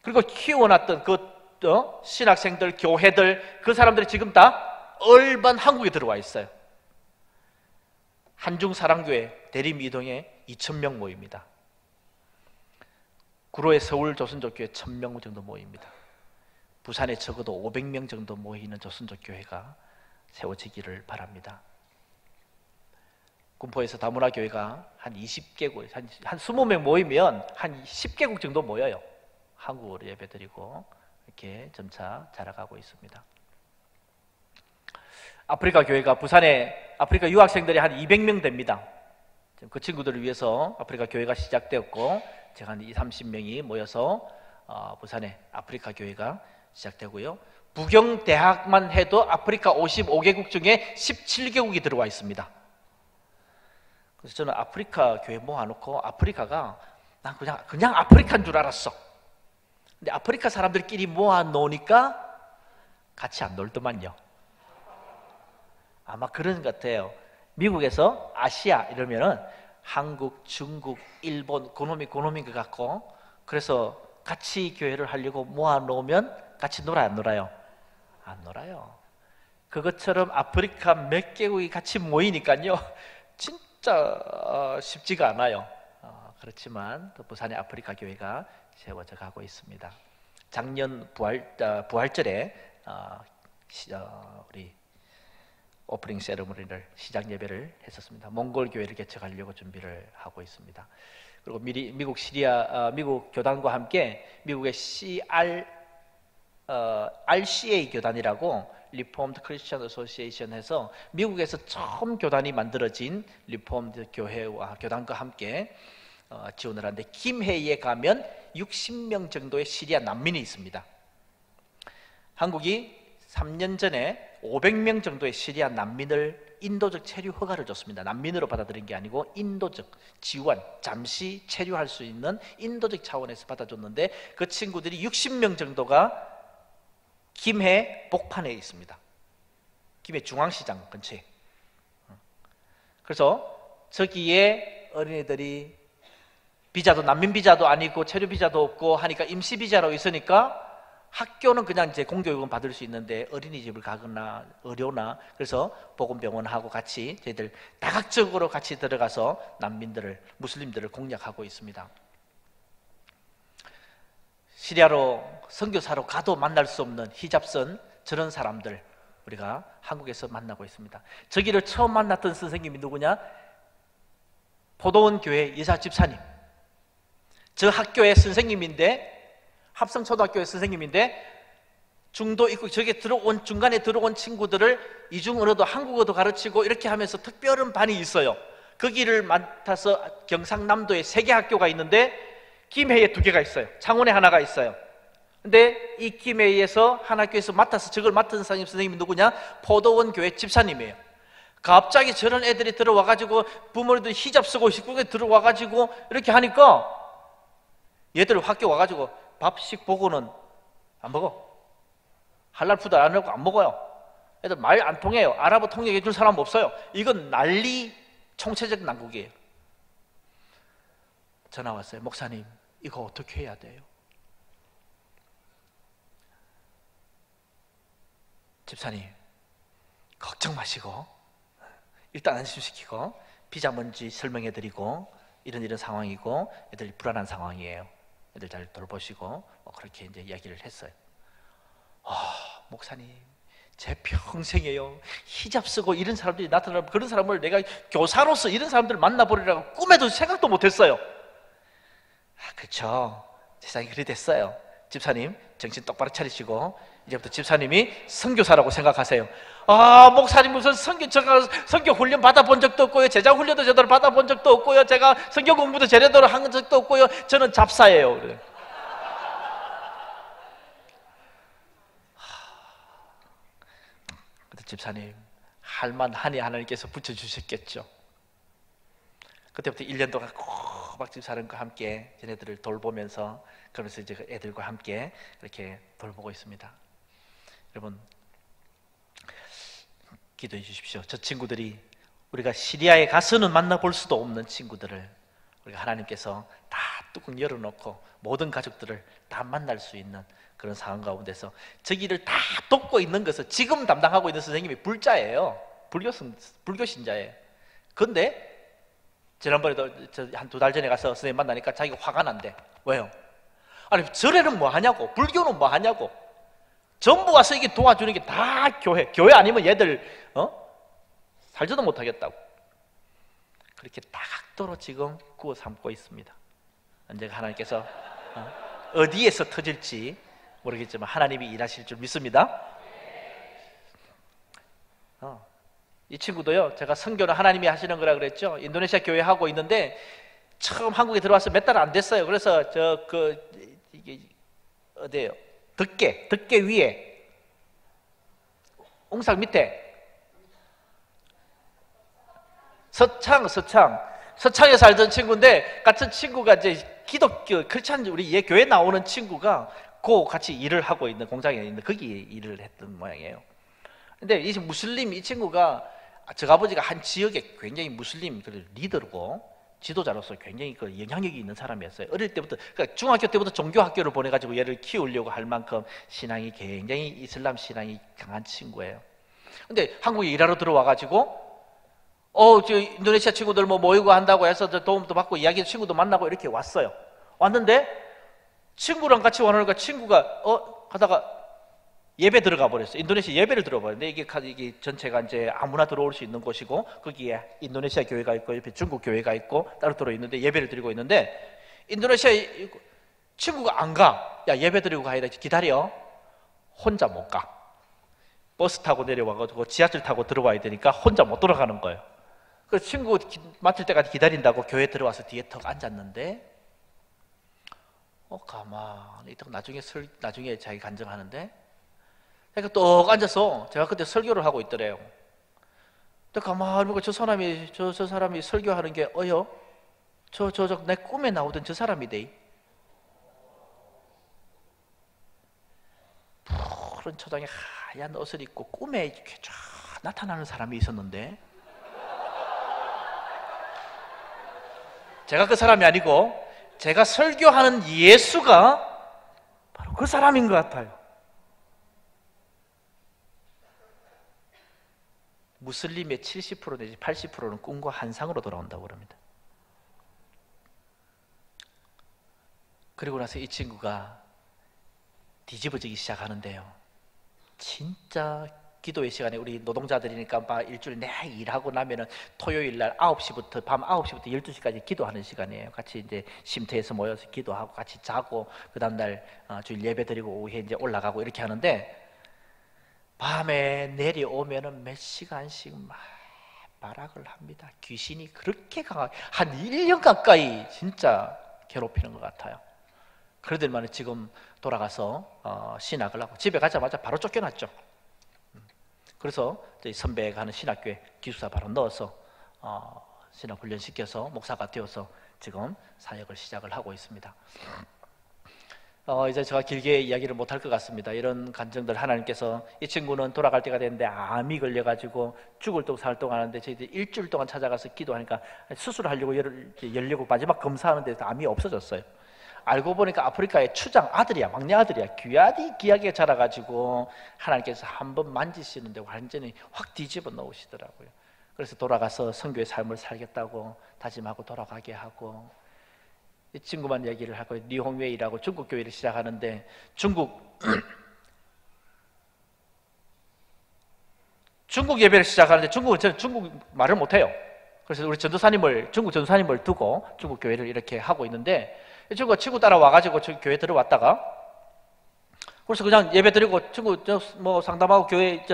Speaker 1: 그리고 키워놨던 그 신학생들, 교회들, 그 사람들이 지금 다 얼반 한국에 들어와 있어요. 한중사랑교회 대림이동에 2,000명 모입니다. 구로의 서울조선족교회 1,000명 정도 모입니다. 부산에 적어도 500명 정도 모이는 조선족교회가 세워지기를 바랍니다. 군포에서 다문화교회가 한 20개국, 한 20명 모이면 한 10개국 정도 모여요. 한국어로 예배드리고 이렇게 점차 자라가고 있습니다. 아프리카 교회가 부산에 아프리카 유학생들이 한 200명 됩니다. 그 친구들을 위해서 아프리카 교회가 시작되었고, 제가 한 20-30명이 모여서 부산에 아프리카 교회가 시작되고요. 부경대학만 해도 아프리카 55개국 중에 17개국이 들어와 있습니다. 그래서 저는 아프리카 교회 모아놓고 아프리카가 난 그냥 아프리카인 줄 알았어. 근데 아프리카 사람들끼리 모아놓으니까 같이 안 놀더만요. 아마 그런 것 같아요. 미국에서 아시아 이러면은 한국, 중국, 일본 그놈인 것 같고, 그래서 같이 교회를 하려고 모아놓으면 같이 놀아요, 안 놀아요? 안 놀아요. 그것처럼 아프리카 몇 개국이 같이 모이니까요 진짜 쉽지가 않아요. 그렇지만 또 부산의 아프리카 교회가 세워져 가고 있습니다. 작년 부활절에 우리 오프닝 세레모니를, 시작 예배를 했었습니다. 몽골 교회를 개척하려고 준비를 하고 있습니다. 그리고 미국 미국 교단과 함께 미국의 RCA 교단이라고 리폼드 크리스천 어소시에이션에서 미국에서 처음 교단이 만들어진 리폼드 교회와 교단과 함께 지원을 하는데, 김해에 가면 60명 정도의 시리아 난민이 있습니다. 한국이 3년 전에 500명 정도의 시리아 난민을 인도적 체류 허가를 줬습니다. 난민으로 받아들인 게 아니고 인도적 지원, 잠시 체류할 수 있는 인도적 차원에서 받아줬는데, 그 친구들이 60명 정도가 김해 복판에 있습니다. 김해 중앙시장 근처에. 그래서 저기에 어린이들이 비자도 난민 비자도 아니고 체류 비자도 없고 하니까 임시 비자로 있으니까 학교는 그냥 이제 공교육은 받을 수 있는데 어린이집을 가거나 어려우나, 그래서 보건병원하고 같이 저희들 다각적으로 같이 들어가서 난민들을, 무슬림들을 공략하고 있습니다. 시리아로 선교사로 가도 만날 수 없는 히잡선 저런 사람들 우리가 한국에서 만나고 있습니다. 저기를 처음 만났던 선생님이 누구냐? 포도원 교회 여자 집사님. 저 학교의 선생님인데, 합성초등학교의 선생님인데, 중도 입국 중간에 들어온 친구들을 이중언어도 한국어도 가르치고 이렇게 하면서 특별한 반이 있어요. 거기를 맡아서 경상남도에 3개 학교가 있는데 김해에 2개가 있어요. 창원에 하나가 있어요. 근데 이 김해에서 한 학교에서 맡아서 저걸 맡은 선생님이 누구냐? 포도원 교회 집사님이에요. 갑자기 저런 애들이 들어와가지고 부모님들 히잡 쓰고 식구에 들어와가지고 이렇게 하니까 얘들 학교 와가지고 밥식 보고는 안 먹어. 할랄 푸드 안 하고 안 먹어요. 애들 말 안 통해요. 아랍어 통역해 줄 사람 없어요. 이건 난리, 총체적 난국이에요. 전화 왔어요. 목사님, 이거 어떻게 해야 돼요? 집사님, 걱정 마시고 일단 안심시키고 비자 뭔지 설명해 드리고 이런 상황이고 애들이 불안한 상황이에요. 애들 잘 돌보시고 그렇게 이제 이야기를 했어요. 목사님, 제 평생에요 히잡 쓰고 이런 사람들이 나타나면 그런 사람을 내가 교사로서 이런 사람들을 만나보리라고 꿈에도 생각도 못했어요. 그렇죠. 세상이 그리 됐어요. 집사님 정신 똑바로 차리시고 이제부터 집사님이 선교사라고 생각하세요. 목사님 무슨 제가 선교 훈련 받아본 적도 없고요, 제자 훈련도 제대로 받아본 적도 없고요, 제가 선교 공부도 제대로 한 적도 없고요, 저는 잡사예요. 그래. 근데 집사님 할만하니 하나님께서 붙여주셨겠죠. 그때부터 1년 동안 막 집사람과 함께 쟤네들을 돌보면서, 그러면서 이제 애들과 함께 이렇게 돌보고 있습니다. 여러분 기도해 주십시오. 저 친구들이 우리가 시리아에 가서는 만나볼 수도 없는 친구들을 우리가 하나님께서 다 뚜껑 열어놓고 모든 가족들을 다 만날 수 있는 그런 상황 가운데서 저기를 다 돕고 있는 것은 지금 담당하고 있는 선생님이 불자예요. 불교 신자예요. 그런데 지난번에도 한 2달 전에 가서 선생님 만나니까 자기가 화가 난대. 왜요? 아니 절에는 뭐 하냐고, 불교는 뭐 하냐고, 전부 와서 이게 도와주는 게 다 교회 아니면 얘들 살지도 못하겠다고 그렇게 다각도로 지금 구워 삼고 있습니다. 언제가 하나님께서 어디에서 터질지 모르겠지만 하나님이 일하실 줄 믿습니다. 이 친구도요, 제가 선교는 하나님이 하시는 거라 그랬죠. 인도네시아 교회 하고 있는데 처음 한국에 들어와서 몇 달 안 됐어요. 그래서 이게 어디예요? 덕계 위에 옹상 밑에 서창에 살던 친구인데, 같은 친구가 이제 기독교 크리스찬 우리 얘 교회 나오는 친구가 같이 일을 하고 있는 공장에 있는 거기 일을 했던 모양이에요. 근데 이 무슬림 이 친구가 저 아버지가 한 지역에 굉장히 무슬림 리더고 지도자로서 굉장히 그 영향력이 있는 사람이었어요. 어릴 때부터, 그러니까 중학교 때부터 종교 학교를 보내가지고 얘를 키우려고 할 만큼 신앙이 굉장히 이슬람 신앙이 강한 친구예요. 근데 한국에 일하러 들어와가지고 저 인도네시아 친구들 뭐 모이고 한다고 해서 도움도 받고 이야기 친구도 만나고 이렇게 왔어요. 왔는데 친구랑 같이 와놓으니까 친구가 하다가 예배 들어가 버렸어요. 인도네시아 예배를 들어버렸는데 이게 전체가 이제 아무나 들어올 수 있는 곳이고 거기에 인도네시아 교회가 있고 옆에 중국 교회가 있고 따로 들어있는데 예배를 드리고 있는데 인도네시아 친구가 안 가. 야, 예배 드리고 가야 돼. 기다려. 혼자 못 가. 버스 타고 내려와가지고 지하철 타고 들어와야 되니까 혼자 못 돌아가는 거예요. 그래서 친구 맡을 때까지 기다린다고 교회 들어와서 뒤에 턱 앉았는데 가만히 딱 나중에 자기 간증하는데, 그러니까 똑 앉아서 제가 그때 설교를 하고 있더래요. 근데 가만히 보고 저 사람이 설교하는 게 내 꿈에 나오던 저 사람이대. 푸른 초장에 하얀 옷을 입고 꿈에 이렇게 쫙 나타나는 사람이 있었는데, 제가 그 사람이 아니고 제가 설교하는 예수가 바로 그 사람인 것 같아요. 무슬림의 70% 내지 80%는 꿈과 환상으로 돌아온다고 그럽니다. 그리고 나서 이 친구가 뒤집어지기 시작하는데요, 진짜 기도의 시간에 우리 노동자들이니까 막 일주일 내내 일하고 나면은 토요일 날 밤 9시부터 12시까지 기도하는 시간이에요. 같이 이제 쉼터에서 모여서 기도하고 같이 자고 그 다음날 주일 예배 드리고 오후에 이제 올라가고 이렇게 하는데, 밤에 내려오면은 몇 시간씩 막 발악을 합니다. 귀신이 그렇게 강하게 한 1년 가까이 진짜 괴롭히는 것 같아요. 그러더니만 지금 돌아가서 신학을 하고 집에 가자마자 바로 쫓겨났죠. 그래서 저희 선배가 하는 신학교에 기숙사 바로 넣어서 신학 훈련시켜서 목사가 되어서 지금 사역을 시작을 하고 있습니다. 이제 제가 길게 이야기를 못할 것 같습니다. 이런 감정들 하나님께서, 이 친구는 돌아갈 때가 됐는데 암이 걸려가지고 죽을 동 살 동안 하는데 저희들이 일주일 동안 찾아가서 기도하니까 수술하려고 열려고 마지막 검사하는데 암이 없어졌어요. 알고 보니까 아프리카의 추장 아들이야, 막내 아들이야. 귀하게 자라가지고 하나님께서 한번 만지시는데 완전히 확 뒤집어 놓으시더라고요. 그래서 돌아가서 선교의 삶을 살겠다고 다짐하고 돌아가게 하고, 이 친구만 얘기를 하고 리홍웨이라고 중국 교회를 시작하는데 중국 예배를 시작하는데 저는 중국 말을 못해요. 그래서 우리 중국 전도사님을 두고 중국 교회를 이렇게 하고 있는데 친구가 친구 따라와가지고 교회 들어왔다가 그래서 그냥 예배 드리고 친구 뭐 상담하고 교회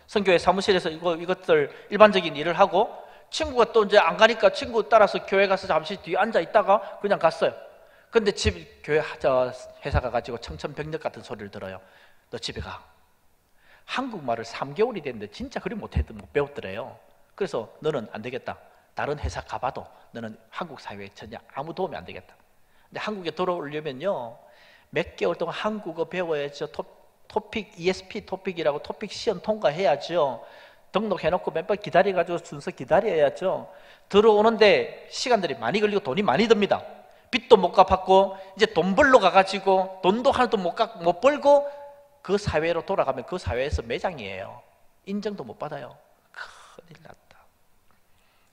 Speaker 1: 선교회 사무실에서 이것들 일반적인 일을 하고 친구가 또 이제 안 가니까 친구 따라서 교회 가서 잠시 뒤에 앉아 있다가 그냥 갔어요. 근데 교회 회사 가가지고 청천벽력 같은 소리를 들어요. 너 집에 가. 한국말을 3개월이 됐는데 진짜 그리 못 배웠더래요. 그래서 너는 안 되겠다. 다른 회사 가봐도 너는 한국 사회에 전혀 아무 도움이 안 되겠다. 근데 한국에 돌아오려면요 몇 개월 동안 한국어 배워야죠. 토픽 ESP 토픽이라고 토픽 시험 통과해야죠. 등록해놓고 몇 번 기다려가지고 순서 기다려야죠. 들어오는데 시간들이 많이 걸리고 돈이 많이 듭니다. 빚도 못 갚았고 이제 돈 벌러 가가지고 돈도 하나도 못 벌고 그 사회로 돌아가면 그 사회에서 매장이에요. 인정도 못 받아요. 큰일 났다.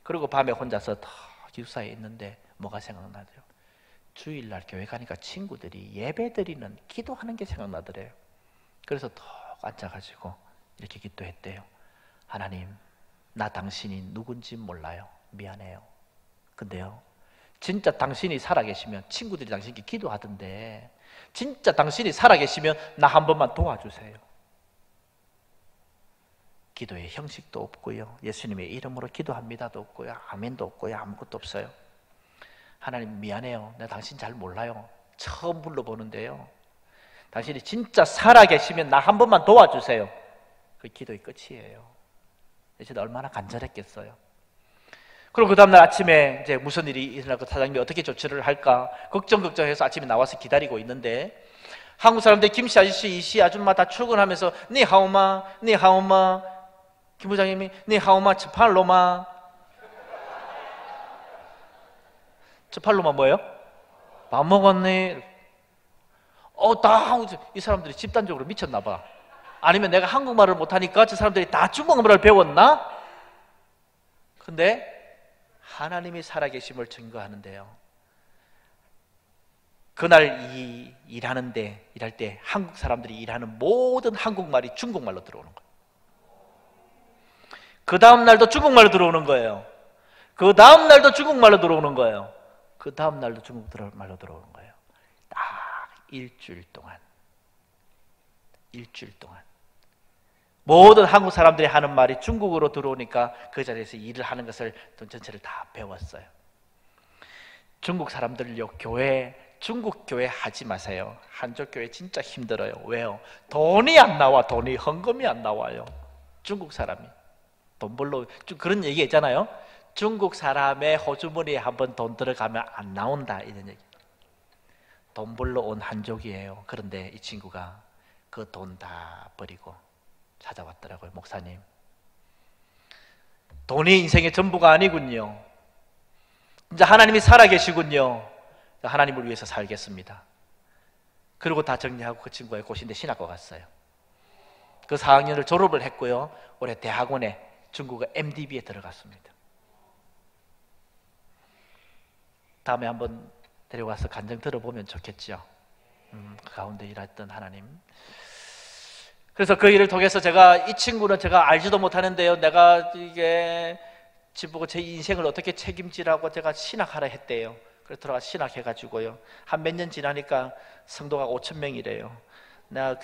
Speaker 1: 그리고 밤에 혼자서 더 기숙사에 있는데 뭐가 생각나죠? 주일날 교회 가니까 친구들이 예배드리는 기도하는 게 생각나더래요. 그래서 더 앉아가지고 이렇게 기도했대요. 하나님, 나 당신이 누군지 몰라요. 미안해요. 근데요, 진짜 당신이 살아계시면 친구들이 당신께 기도하던데 진짜 당신이 살아계시면 나 한 번만 도와주세요. 기도의 형식도 없고요, 예수님의 이름으로 기도합니다도 없고요, 아멘도 없고요, 아무것도 없어요. 하나님 미안해요. 내가 당신 잘 몰라요. 처음 불러보는데요, 당신이 진짜 살아계시면 나 한 번만 도와주세요. 그 기도의 끝이에요. 제가 얼마나 간절했겠어요. 그리고 그 다음날 아침에 이제 무슨 일이 일어나고 사장님이 어떻게 조치를 할까 걱정해서 아침에 나와서 기다리고 있는데 한국 사람들 김씨 아저씨, 이씨 아줌마 다 출근하면서 니 하오마, 니 하오마. 김 부장님이 니 하오마 츠팔로마. 츠팔로마 뭐예요? 밥 먹었니? 이 사람들이 집단적으로 미쳤나 봐. 아니면 내가 한국말을 못하니까 저 사람들이 다 중국말을 배웠나? 근데 하나님이 살아계심을 증거하는데요, 그날 일할 때 한국 사람들이 일하는 모든 한국말이 중국말로 들어오는 거예요. 그 다음 날도 중국말로 들어오는 거예요. 그 다음 날도 중국말로 들어오는 거예요. 그 다음 날도 중국말로 들어오는 거예요. 딱 일주일 동안 모든 한국 사람들이 하는 말이 중국어로 들어오니까 그 자리에서 일을 하는 것을 전체를 다 배웠어요. 중국 사람들요, 중국 교회 하지 마세요. 한족 교회 진짜 힘들어요. 왜요? 돈이 안 나와. 헌금이 안 나와요. 중국 사람이 돈 벌러, 그런 얘기 있잖아요. 중국 사람의 호주머니에 한번 돈 들어가면 안 나온다, 이런 얘기. 돈 벌러 온 한족이에요. 그런데 이 친구가 그 돈 다 버리고 찾아왔더라고요. 목사님, 돈이 인생의 전부가 아니군요. 이제 하나님이 살아계시군요. 하나님을 위해서 살겠습니다. 그리고 다 정리하고 그 친구가 고신대 신학과 갔어요. 그 4학년을 졸업을 했고요, 올해 대학원에 중국어 MDB에 들어갔습니다. 다음에 한번 데려가서 간증 들어보면 좋겠죠. 그 가운데 일했던 하나님. 그래서 그 일을 통해서 이 친구는 제가 알지도 못하는데요, 내가 이게 지보고 제 인생을 어떻게 책임지라고 제가 신학하라 했대요. 그래서 들어가 신학해가지고요, 한 몇 년 지나니까 성도가 5,000명이래요.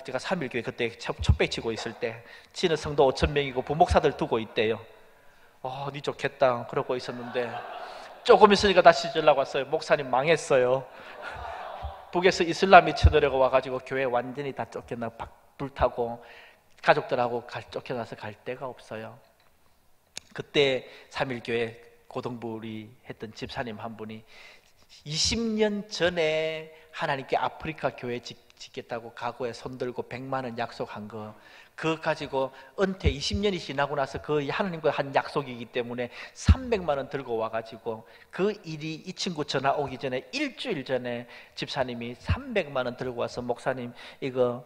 Speaker 1: 제가 3.1교회 그때 촛배 치고 있을 때 지는 성도 5,000명이고 부목사들 두고 있대요. 니 좋겠다 그러고 있었는데 조금 있으니까 다시 연락 왔어요. 목사님 망했어요. 북에서 이슬람이 쳐들어가 와가지고 교회 완전히 다 쫓겨나 불타고 가족들하고 쫓겨나서 갈 데가 없어요. 그때 3.1교회 고등부리 했던 집사님 한 분이 20년 전에 하나님께 아프리카 교회 짓겠다고 각오에 손들고 100만 원 약속한 거, 그거 가지고 은퇴 20년이 지나고 나서 그 하나님과 한 약속이기 때문에 300만 원 들고 와가지고 그 일이 이 친구 전화 오기 전에 일주일 전에 집사님이 300만 원 들고 와서 목사님 이거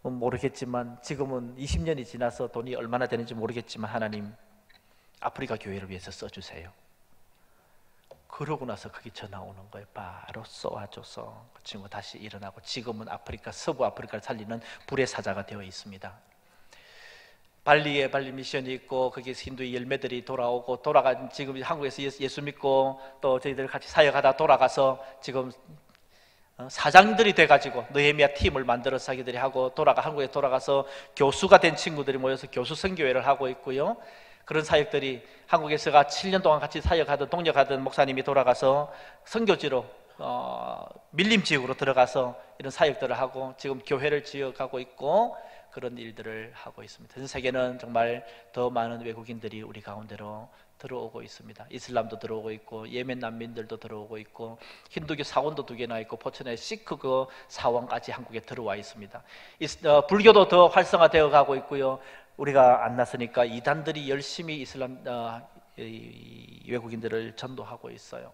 Speaker 1: 모르겠지만 지금은 20년이 지나서 돈이 얼마나 되는지 모르겠지만 하나님 아프리카 교회를 위해서 써주세요. 그러고 나서 그게 전화 오는 거예요. 바로 쏘아줘서 그 친구 다시 일어나고 지금은 아프리카, 서부 아프리카를 살리는 불의 사자가 되어 있습니다. 발리에 발리 미션이 있고 거기에서 힌두의 열매들이 돌아오고 돌아간 지금 한국에서 예수 믿고 또 저희들 같이 사역하다 돌아가서 지금 사장들이 돼가지고 느헤미야 팀을 만들어서 자기들이 하고 한국에 돌아가서 교수가 된 친구들이 모여서 교수 선교회를 하고 있고요. 그런 사역들이 한국에서가 7년 동안 같이 사역하던 동역하던 목사님이 돌아가서 선교지로 밀림 지역으로 들어가서 이런 사역들을 하고 지금 교회를 지어가고 있고 그런 일들을 하고 있습니다. 전 세계는 정말 더 많은 외국인들이 우리 가운데로 들어오고 있습니다. 이슬람도 들어오고 있고 예멘 난민들도 들어오고 있고 힌두교 사원도 2개나 있고 포천에 시크 그 사원까지 한국에 들어와 있습니다. 불교도 더 활성화되어 가고 있고요. 우리가 안 났으니까 이단들이 열심히 이슬람 외국인들을 전도하고 있어요.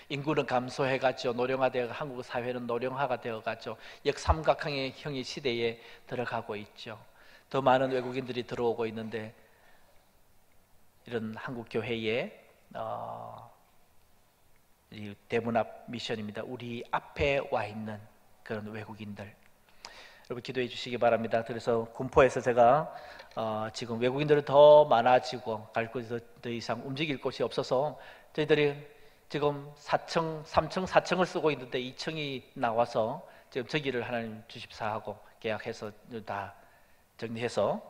Speaker 1: 인구는 감소해갔죠. 노령화되어 한국 사회는 노령화가 되어갔죠. 역삼각형의 시대에 들어가고 있죠. 더 많은 외국인들이 들어오고 있는데 이런 한국 교회의 이 대문 앞 미션입니다. 우리 앞에 와 있는 그런 외국인들 여러분 기도해 주시기 바랍니다. 그래서 군포에서 제가 지금 외국인들은 더 많아지고 갈 곳에서 더 이상 움직일 곳이 없어서 저희들이 지금 3층, 4층을 쓰고 있는데 2층이 나와서 지금 저기를 하나님 주십사 하고 계약해서 다 정리해서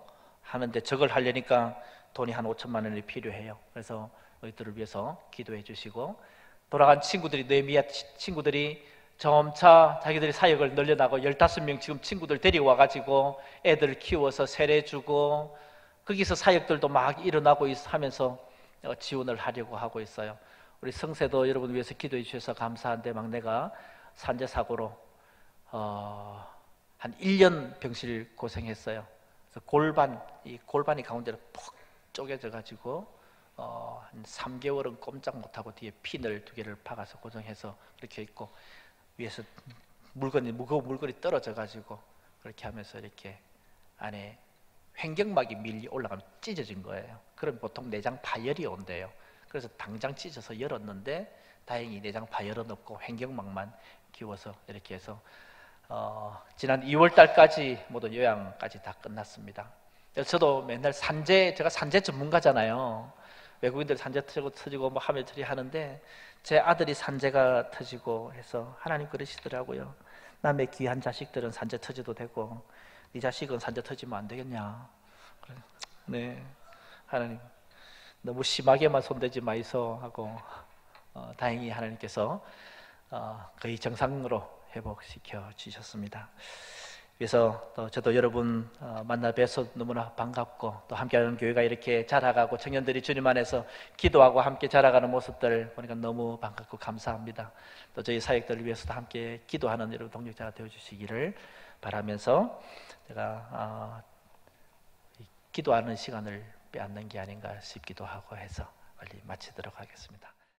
Speaker 1: 하는데 저걸 하려니까 돈이 한 5천만 원이 필요해요. 그래서 너희들을 위해서 기도해 주시고 돌아간 친구들이 느헤미야 친구들이 점차 자기들이 사역을 늘려나고 15명 지금 친구들 데리고 와가지고 애들 키워서 세례주고 거기서 사역들도 막 일어나고 하면서 지원을 하려고 하고 있어요. 우리 성세도 여러분 위해서 기도해 주셔서 감사한데 막내가 산재 사고로 한 1년 병실 고생했어요. 그래서 골반이 가운데로 푹 쪼개져 가지고 한 3개월은 꼼짝 못하고 뒤에 핀을 2개를 박아서 고정해서 이렇게 있고 위에서 무거운 물건이 떨어져 가지고 그렇게 하면서 이렇게 안에 횡격막이 밀려 올라가면 찢어진 거예요. 그럼 보통 내장 파열이 온대요. 그래서 당장 찢어서 열었는데 다행히 내장 파열은 없고 횡격막만 끼워서 이렇게 해서 지난 2월 달까지 모든 요양까지 다 끝났습니다. 저도 맨날 제가 산재 전문가잖아요. 외국인들 산재 터지고 뭐 하멜트리 하는데 제 아들이 산재가 터지고 해서 하나님 그러시더라고요. 남의 귀한 자식들은 산재 터져도 되고 네 자식은 산재 터지면 안 되겠냐. 네, 하나님 너무 심하게만 손대지 마이소 하고 다행히 하나님께서 거의 정상으로 회복시켜 주셨습니다. 그래서 또 저도 여러분 만나 뵈서 너무나 반갑고 또 함께하는 교회가 이렇게 자라가고 청년들이 주님 안에서 기도하고 함께 자라가는 모습들 보니까 너무 반갑고 감사합니다. 또 저희 사역들을 위해서도 함께 기도하는 여러분 동력자가 되어주시기를 바라면서 제가 기도하는 시간을 빼앗는 게 아닌가 싶기도 하고 해서 빨리 마치도록 하겠습니다.